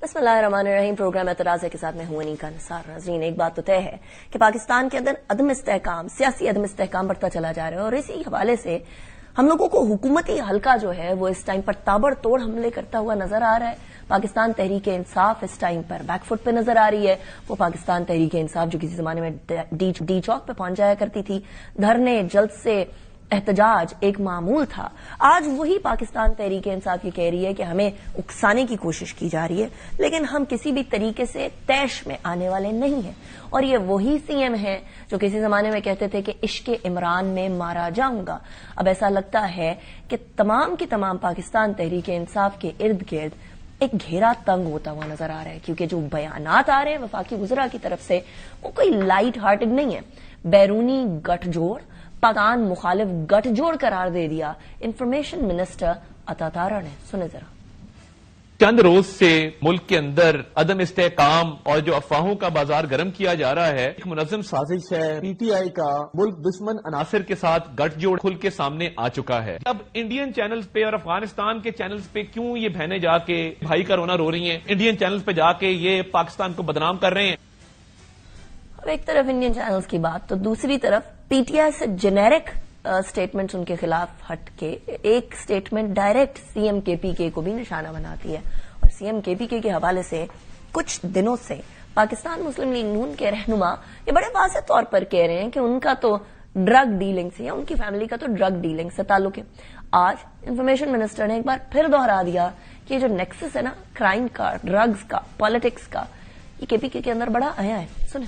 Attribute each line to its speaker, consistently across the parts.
Speaker 1: بسم اللہ الرحمن الرحیم. پروگرام اعتراض کے ساتھ میں ہوں انیکا نثار. ناظرین، ایک بات تو طے ہے کہ پاکستان کے اندر عدم استحکام، سیاسی عدم استحکام بڑھتا چلا جا رہا ہے، اور اسی حوالے سے ہم لوگوں کو حکومتی حلقہ جو ہے وہ اس ٹائم پر تابڑ توڑ حملے کرتا ہوا نظر آ رہا ہے. پاکستان تحریک انصاف اس ٹائم پر بیک فٹ پہ نظر آ رہی ہے. وہ پاکستان تحریک انصاف جو کسی زمانے میں ڈی چوک پہ پہنچ جایا کرتی تھی، دھرنے، جلسے، احتجاج ایک معمول تھا، آج وہی پاکستان تحریک انصاف یہ کہہ رہی ہے کہ ہمیں اکسانے کی کوشش کی جا رہی ہے، لیکن ہم کسی بھی طریقے سے طیش میں آنے والے نہیں ہیں. اور یہ وہی سی ایم ہیں جو کسی زمانے میں کہتے تھے کہ عشق عمران میں مارا جاؤں گا. اب ایسا لگتا ہے کہ تمام کی تمام پاکستان تحریک انصاف کے ارد گرد ایک گھیرا تنگ ہوتا ہوا نظر آ رہا ہے، کیونکہ جو بیانات آ رہے ہیں وفاقی وزراء کی طرف سے وہ کوئی لائٹ ہارٹڈ نہیں ہے. بیرونی گٹھ جوڑ، پاکستان مخالف گٹھ جوڑ قرار دے دیا انفارمیشن منسٹر عطا تارا نے. سنیں ذرا.
Speaker 2: چند روز سے ملک کے اندر عدم استحکام اور جو افواہوں کا بازار گرم کیا جا رہا ہے، ایک منظم سازش ہے. پی ٹی آئی کا ملک دشمن عناصر کے ساتھ گٹھ جوڑ کھل کے سامنے آ چکا ہے. اب انڈین چینلز پہ اور افغانستان کے چینلز پہ کیوں یہ بہنیں جا کے بھائی کا رونا رو رہی ہیں؟ انڈین چینلز پہ جا کے یہ پاکستان کو بدنام کر رہے ہیں.
Speaker 1: اب ایک طرف انڈین چینلز کی بات تو دوسری طرف پی ٹی آئی سے جنیرک سٹیٹمنٹس ان کے خلاف ہٹ کے ایک سٹیٹمنٹ ڈائریکٹ سی ایم کے پی کے کو بھی نشانہ بناتی ہے. اور سی ایم کے پی کے حوالے سے کچھ دنوں سے پاکستان مسلم لیگ نون کے رہنما یہ بڑے واضح طور پر کہہ رہے ہیں کہ ان کا تو ڈرگ ڈیلنگ سے یا ان کی فیملی کا تو ڈرگ ڈیلنگ سے تعلق ہے. آج انفارمیشن منسٹر نے ایک بار پھر دوہرا دیا کہ یہ جو نیکسس ہے نا کرائم کا، ڈرگز کا، پالیٹکس کا، یہ کے پی کے اندر بڑا آیا ہے. سنیں.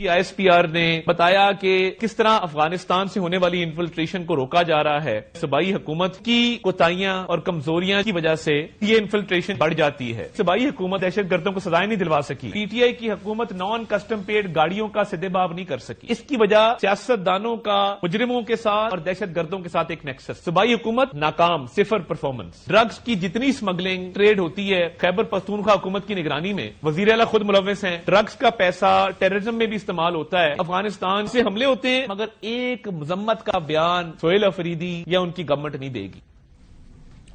Speaker 2: آئی ایس پی آر نے بتایا کہ کس طرح افغانستان سے ہونے والی انفلٹریشن کو روکا جا رہا ہے. صوبائی حکومت کی کوتاہیاں اور کمزوریاں کی وجہ سے یہ انفلٹریشن بڑھ جاتی ہے. صوبائی حکومت دہشت گردوں کو سزائیں نہیں دلوا سکی. پی ٹی آئی کی حکومت نان کسٹم پیڈ گاڑیوں کا سدے باب نہیں کر سکی. اس کی وجہ سیاست دانوں کا مجرموں کے ساتھ اور دہشت گردوں کے ساتھ ایک نیکسس. صوبائی حکومت ناکام، صفر پرفارمنس. ڈرگز کی جتنی اسمگلنگ ٹریڈ ہوتی ہے خیبر پختونخوا حکومت کی نگرانی میں، وزیر اعلیٰ خود ملوث ہیں. ڈرگز کا پیسہ ٹیررزم میں بھی استعمال ہوتا ہے. افغانستان سے حملے ہوتے ہیں مگر ایک مذمت کا بیان سہیل افریدی یا ان کی گورنمنٹ نہیں دے گی.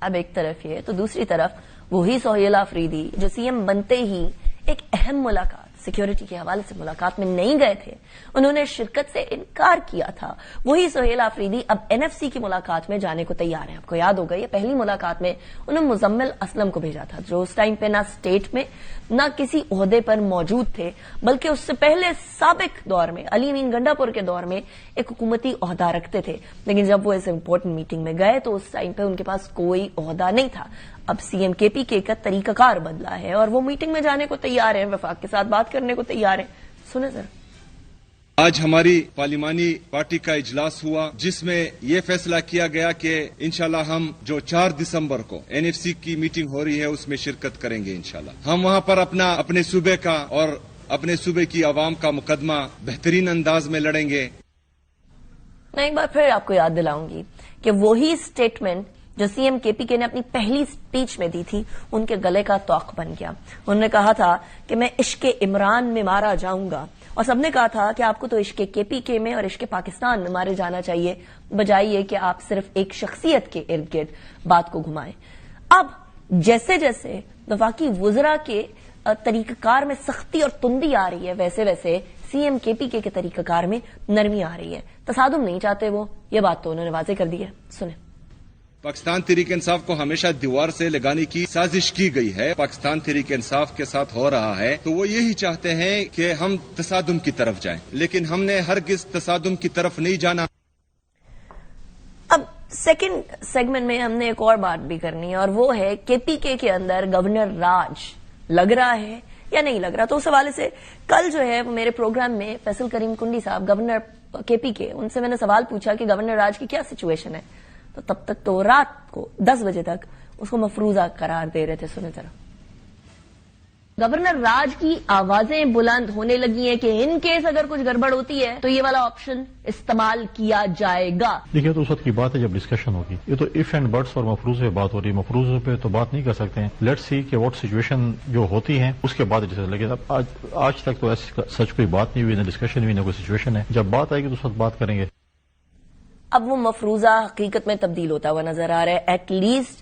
Speaker 1: اب ایک طرف یہ تو دوسری طرف وہی سہیل افریدی جو سی ایم بنتے ہی ایک اہم ملاقات سیکیورٹی کے حوالے سے ملاقات میں نہیں گئے تھے، انہوں نے شرکت سے انکار کیا تھا. وہی سہیل افریدی اب این ایف سی کی ملاقات میں جانے کو تیار ہیں. آپ کو یاد ہوگا یہ پہلی ملاقات میں انہوں نے مزمل اسلم کو بھیجا تھا، جو اس ٹائم پہ نہ اسٹیٹ میں نہ کسی عہدے پر موجود تھے، بلکہ اس سے پہلے سابق دور میں علی امین گنڈا پور کے دور میں ایک حکومتی عہدہ رکھتے تھے. لیکن جب وہ اس امپورٹنٹ میٹنگ میں گئے تو اس ٹائم پہ ان کے پاس کوئی عہدہ نہیں تھا. اب سی ایم کے پی کے کا طریقہ کار بدلا ہے اور وہ میٹنگ میں جانے کو تیار ہیں، وفاق کے ساتھ بات کرنے کو تیار ہیں. سنیں ذرا.
Speaker 3: آج ہماری پارلیمانی پارٹی کا اجلاس ہوا جس میں یہ فیصلہ کیا گیا کہ انشاءاللہ ہم جو 4 دسمبر کو این ایف سی کی میٹنگ ہو رہی ہے اس میں شرکت کریں گے. انشاءاللہ ہم وہاں پر اپنے صوبے کا اور اپنے صوبے کی عوام کا مقدمہ بہترین انداز میں لڑیں گے.
Speaker 1: میں ایک بار پھر آپ کو یاد دلاؤں گی کہ وہی اسٹیٹمنٹ جو سی ایم کے پی کے نے اپنی پہلی اسپیچ میں دی تھی ان کے گلے کا توق بن گیا. انہوں نے کہا تھا کہ میں عشق عمران میں مارا جاؤں گا، اور سب نے کہا تھا کہ آپ کو تو عشق کے پی کے میں اور عشق پاکستان میں مارے جانا چاہیے، بجائے یہ کہ آپ صرف ایک شخصیت کے ارد گرد بات کو گھمائیں. اب جیسے جیسے وفاقی وزراء کے طریقہ کار میں سختی اور تندی آ رہی ہے، ویسے ویسے سی ایم کے پی کے طریقہ کار میں نرمی آ رہی ہے. تصادم نہیں چاہتے وہ، یہ بات تو انہوں نے واضح کر دی ہے. سنیں.
Speaker 3: پاکستان تحریک انصاف کو ہمیشہ دیوار سے لگانے کی سازش کی گئی ہے. پاکستان تحریک انصاف کے ساتھ ہو رہا ہے تو وہ یہی چاہتے ہیں کہ ہم تصادم کی طرف جائیں، لیکن ہم نے ہرگز تصادم کی طرف نہیں جانا.
Speaker 1: اب سیکنڈ سیگمنٹ میں ہم نے ایک اور بات بھی کرنی ہے، اور وہ ہے کے پی کے اندر گورنر راج لگ رہا ہے یا نہیں لگ رہا. تو اس حوالے سے کل جو ہے میرے پروگرام میں فیصل کریم کنڈی صاحب گورنر کے پی کے، ان سے میں نے سوال پوچھا کہ گورنر راج کی کیا سچویشن ہے، تو تب تک تو رات کو 10 بجے تک اس کو مفروضہ قرار دے رہے تھے. سنیں ذرا. گورنر راج کی آوازیں بلند ہونے لگی ہیں کہ ان کیس اگر کچھ گڑبڑ ہوتی ہے تو یہ والا آپشن استعمال کیا جائے گا.
Speaker 4: دیکھیے تو اس وقت کی بات ہے جب ڈسکشن ہوگی. یہ تو اف اینڈ بٹس اور مفروضے پہ بات ہو رہی ہے، مفروضے پہ تو بات نہیں کر سکتے ہیں. لیٹس سی کہ واٹ سچویشن جو ہوتی ہے اس کے بعد ڈسکشن. لیکن اب آج تک تو ایسی سچ کوئی بات نہیں ہوئی، نہ ڈسکشن ہوئی نہ کوئی سچویشن ہے. جب بات آئے گی تو اس وقت بات کریں گے.
Speaker 1: اب وہ مفروضہ حقیقت میں تبدیل ہوتا ہوا نظر آ رہا ہے. ایٹ لیسٹ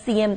Speaker 1: CM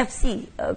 Speaker 1: FC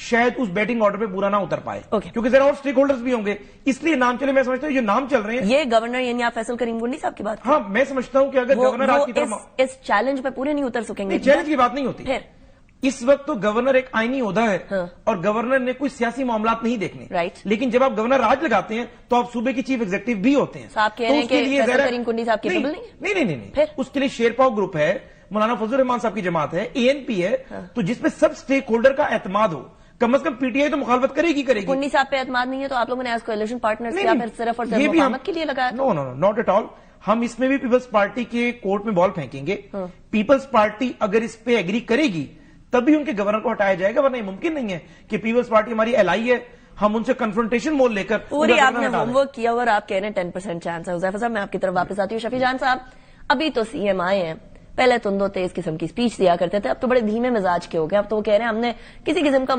Speaker 5: شاید اس بیٹنگ آرڈر پہ پورا نہ اتر پائے
Speaker 1: Okay.
Speaker 5: کیونکہ ذرا اور اسٹیک ہولڈرز بھی ہوں گے، اس لیے نام چلے. میں سمجھتا ہوں یہ نام چل رہے ہیں.
Speaker 1: یہ گورنر یعنی آپ فیصل کریم گنڈی صاحب کی بات
Speaker 5: ہاں میں سمجھتا ہوں کہ اگر گورنر آج کی طرف
Speaker 1: اس چیلنج پہ پورے نہیں اتر سکیں گے.
Speaker 5: چیلنج کی بات نہیں ہوتی.
Speaker 1: پھر
Speaker 5: اس وقت تو گورنر ایک آئینی عہدہ ہے اور گورنر نے کوئی سیاسی معاملات نہیں دیکھنے.
Speaker 1: Right.
Speaker 5: لیکن جب آپ گورنر راج لگاتے ہیں تو آپ صوبے کی چیف ایگزیکٹو بھی ہوتے ہیں.
Speaker 1: صاحب کہہ رہے ہیں کہ فیصل کریم کنڈی صاحب کیپبل
Speaker 5: نہیں.
Speaker 1: پھر
Speaker 5: اس کے لیے شیرپاؤ گروپ ہے، مولانا فضل الرحمان صاحب کی جماعت ہے، ANP ہے، تو جس پہ سب سٹیک ہولڈر کا اعتماد ہو. کم از کم PTI تو مخالفت کرے گی.
Speaker 1: کنڈی صاحب پہ اعتماد نہیں ہے تو آپ لوگوں نے ایز کولیشن پارٹنر کیا پھر صرف اور صرف مقامت کے لیے لگایا؟
Speaker 5: نو ناٹ ایٹ آل. ہم اس میں بھی پیپلز پارٹی کے کورٹ میں بال پھینکیں گے. پیپلز پارٹی اگر اس پہ ایگری کرے گی تب بھی ان کے گورنر کو ہٹایا جائے گا، ورنہ یہ ممکن نہیں ہے کہ پیپلز پارٹی ہماری ایلائی ہے، ہم ان سے کنفرنٹیشن مول لے کر
Speaker 1: پوری آپ نے ہوم ورک کیا اور آپ کہہ رہے ہیں 10% چانس ہے. حذیفہ صاحب میں آپ کی طرف واپس آتی ہوں. شفیع جان صاحب ابھی تو CM آئے ہیں، پہلے تندو تیز قسم کی اسپیچ دیا کرتے تھے، اب تو بڑے دھیمے مزاج کے ہو گئے. اب تو وہ کہہ رہے ہیں ہم نے کسی قسم کا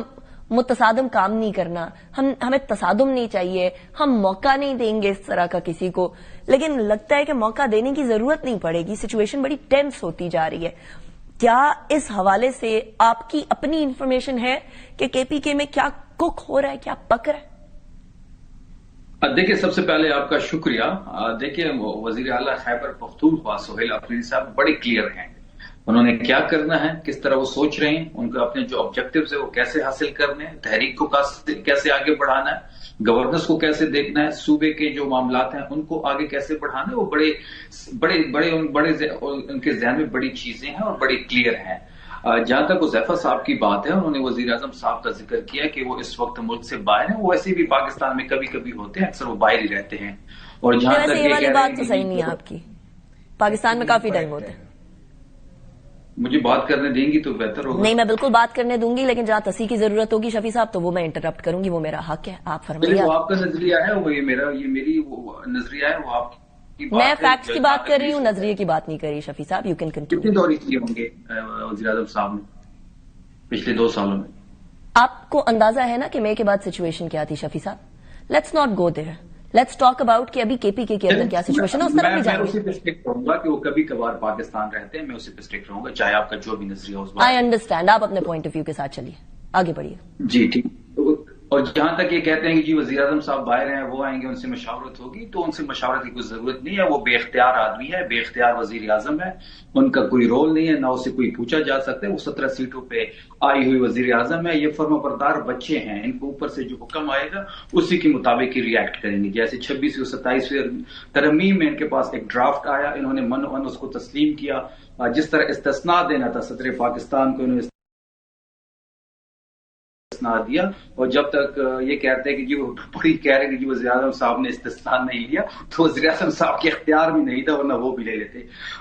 Speaker 1: متصادم کام نہیں کرنا، ہمیں تصادم نہیں چاہیے، ہم موقع نہیں دیں گے اس طرح کا کسی کو. لیکن لگتا ہے کہ موقع دینے کی ضرورت نہیں پڑے گی، سچویشن بڑی ٹینس ہوتی جا رہی ہے. کیا اس حوالے سے آپ کی اپنی انفارمیشن ہے کہ KPK میں کیا کک ہو رہا ہے، کیا پک رہا ہے؟
Speaker 6: دیکھیں سب سے پہلے آپ کا شکریہ. دیکھیں وزیر اعلیٰ خیبر پختونخوا سہیل افریدی صاحب بڑے کلیئر ہیں، انہوں نے کیا کرنا ہے، کس طرح وہ سوچ رہے ہیں، ان کو اپنے جو آبجیکٹیوز ہیں وہ کیسے حاصل کرنے ہیں، تحریک کو کیسے آگے بڑھانا ہے، گورننس کو کیسے دیکھنا ہے، صوبے کے جو معاملات ہیں ان کو آگے کیسے بڑھانا ہے. وہ بڑے ان کے ذہن میں بڑی چیزیں ہیں اور بڑی کلیئر ہیں. جہاں تک حذیفہ صاحب کی بات ہے، انہوں نے وزیر اعظم صاحب کا ذکر کیا کہ وہ اس وقت ملک سے باہر ہیں. وہ ایسے بھی پاکستان میں کبھی کبھی ہوتے ہیں، اکثر وہ باہر ہی رہتے ہیں. اور جہاں تک
Speaker 1: یہ والی بات تو صحیح نہیں ہے آپ کی، پاکستان میں کافی ٹائم ہوتے ہیں.
Speaker 6: مجھے بات کرنے دیں گی تو بہتر ہوگا.
Speaker 1: نہیں میں بالکل بات کرنے دوں گی، لیکن جہاں تصحیح کی ضرورت ہوگی شفیع صاحب تو وہ میں انٹرپٹ کروں گی، وہ میرا حق ہے. آپ فرمائیے.
Speaker 6: وہ آپ کا نظریہ ہے، وہ یہ میری نظریہ ہے، وہ آپ کی بات ہے.
Speaker 1: میں فیکٹس کی بات کر رہی ہوں، نظریے کی بات نہیں کر رہی. شفیع صاحب یو کین کنٹینیو.
Speaker 6: کتنے دور کیے ہوں گے وزیر اعظم صاحب نے پچھلے 2 سالوں میں؟
Speaker 1: آپ کو اندازہ ہے نا کہ مے کے بعد سچویشن کیا تھی شفیع صاحب؟ Let's not go there, let's talk about کہ ابھی KPK کے اندر کیا سچویشن ہے، اس طرح بھی جائیں گے.
Speaker 6: میں اسی پہ اسٹک رہوں گا کہ وہ کبھی کبھار پاکستان رہتے ہیں، میں اسی پہ اسٹک رہوں گا چاہے آپ کا جو بھی نظریہ ہو.
Speaker 1: آئی انڈرسٹینڈ، آپ اپنے پوائنٹ آف ویو کے ساتھ چلیے، آگے بڑھیے.
Speaker 6: جی ٹھیک. اور جہاں تک یہ کہتے ہیں کہ جی وزیر اعظم صاحب باہر ہیں، وہ آئیں گے ان سے مشاورت ہوگی، تو ان سے مشاورت کی کوئی ضرورت نہیں ہے. وہ بے اختیار آدمی ہے، بے اختیار وزیر اعظم ہے، ان کا کوئی رول نہیں ہے، نہ اسے کوئی پوچھا جا سکتا ہے. وہ 17 سیٹوں پہ آئی ہوئی وزیر اعظم ہے. یہ فرما بردار بچے ہیں، ان کو اوپر سے جو حکم آئے گا اسی کے مطابق ہی ریئیکٹ کریں گے. جیسے 26ویں اور 27ویں ترمیم میں ان کے پاس ایک ڈرافٹ آیا، انہوں نے من اس کو تسلیم کیا. جس طرح استثناء دینا تھا صدر پاکستان کو، انہوں نے دیا. اور جب تک یہ کہتے ہیں کہ جی وہ بڑی کہہ رہے ہیں کہ جی وزیر اعظم صاحب نے استثناء نہیں لیا، تو وزیر اعظم صاحب کے اختیار میں نہیں تھا، ورنہ وہ بھی لے لیتے.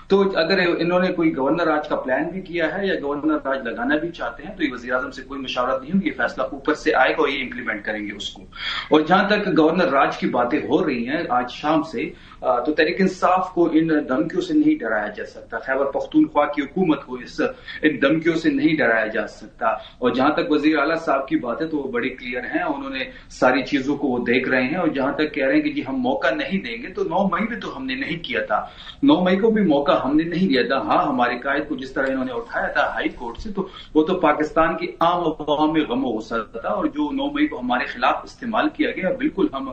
Speaker 6: تو اگر انہوں نے کوئی گورنر راج کا پلان بھی کیا ہے یا گورنر راج لگانا بھی چاہتے ہیں تو یہ وزیر اعظم سے کوئی مشاورت نہیں ہوگی، یہ فیصلہ اوپر سے آئے گا اور یہ امپلیمنٹ کریں گے اس کو. اور جہاں تک گورنر راج کی باتیں ہو رہی ہیں آج شام سے، تو تحریک انصاف کو ان دھمکیوں سے نہیں ڈرایا جا سکتا، خیبر پختونخوا کی حکومت کو ان دھمکیوں سے نہیں ڈرایا جا سکتا. اور جہاں تک وزیر اعلیٰ صاحب کی بات ہے تو وہ بڑی کلیئر ہیں، انہوں نے ساری چیزوں کو وہ دیکھ رہے ہیں. اور جہاں تک کہہ رہے ہیں کہ جی ہم موقع نہیں دیں گے، تو 9 مئی میں تو ہم نے نہیں کیا تھا، 9 مئی کو بھی موقع ہم نے نہیں دیا تھا. ہاں ہمارے قائد کو جس طرح انہوں نے اٹھایا تھا ہائی کورٹ سے، تو وہ تو پاکستان کی عام عوام میں غم و غصہ تھا، اور جو 9 مئی کو ہمارے خلاف استعمال کیا گیا، بالکل ہم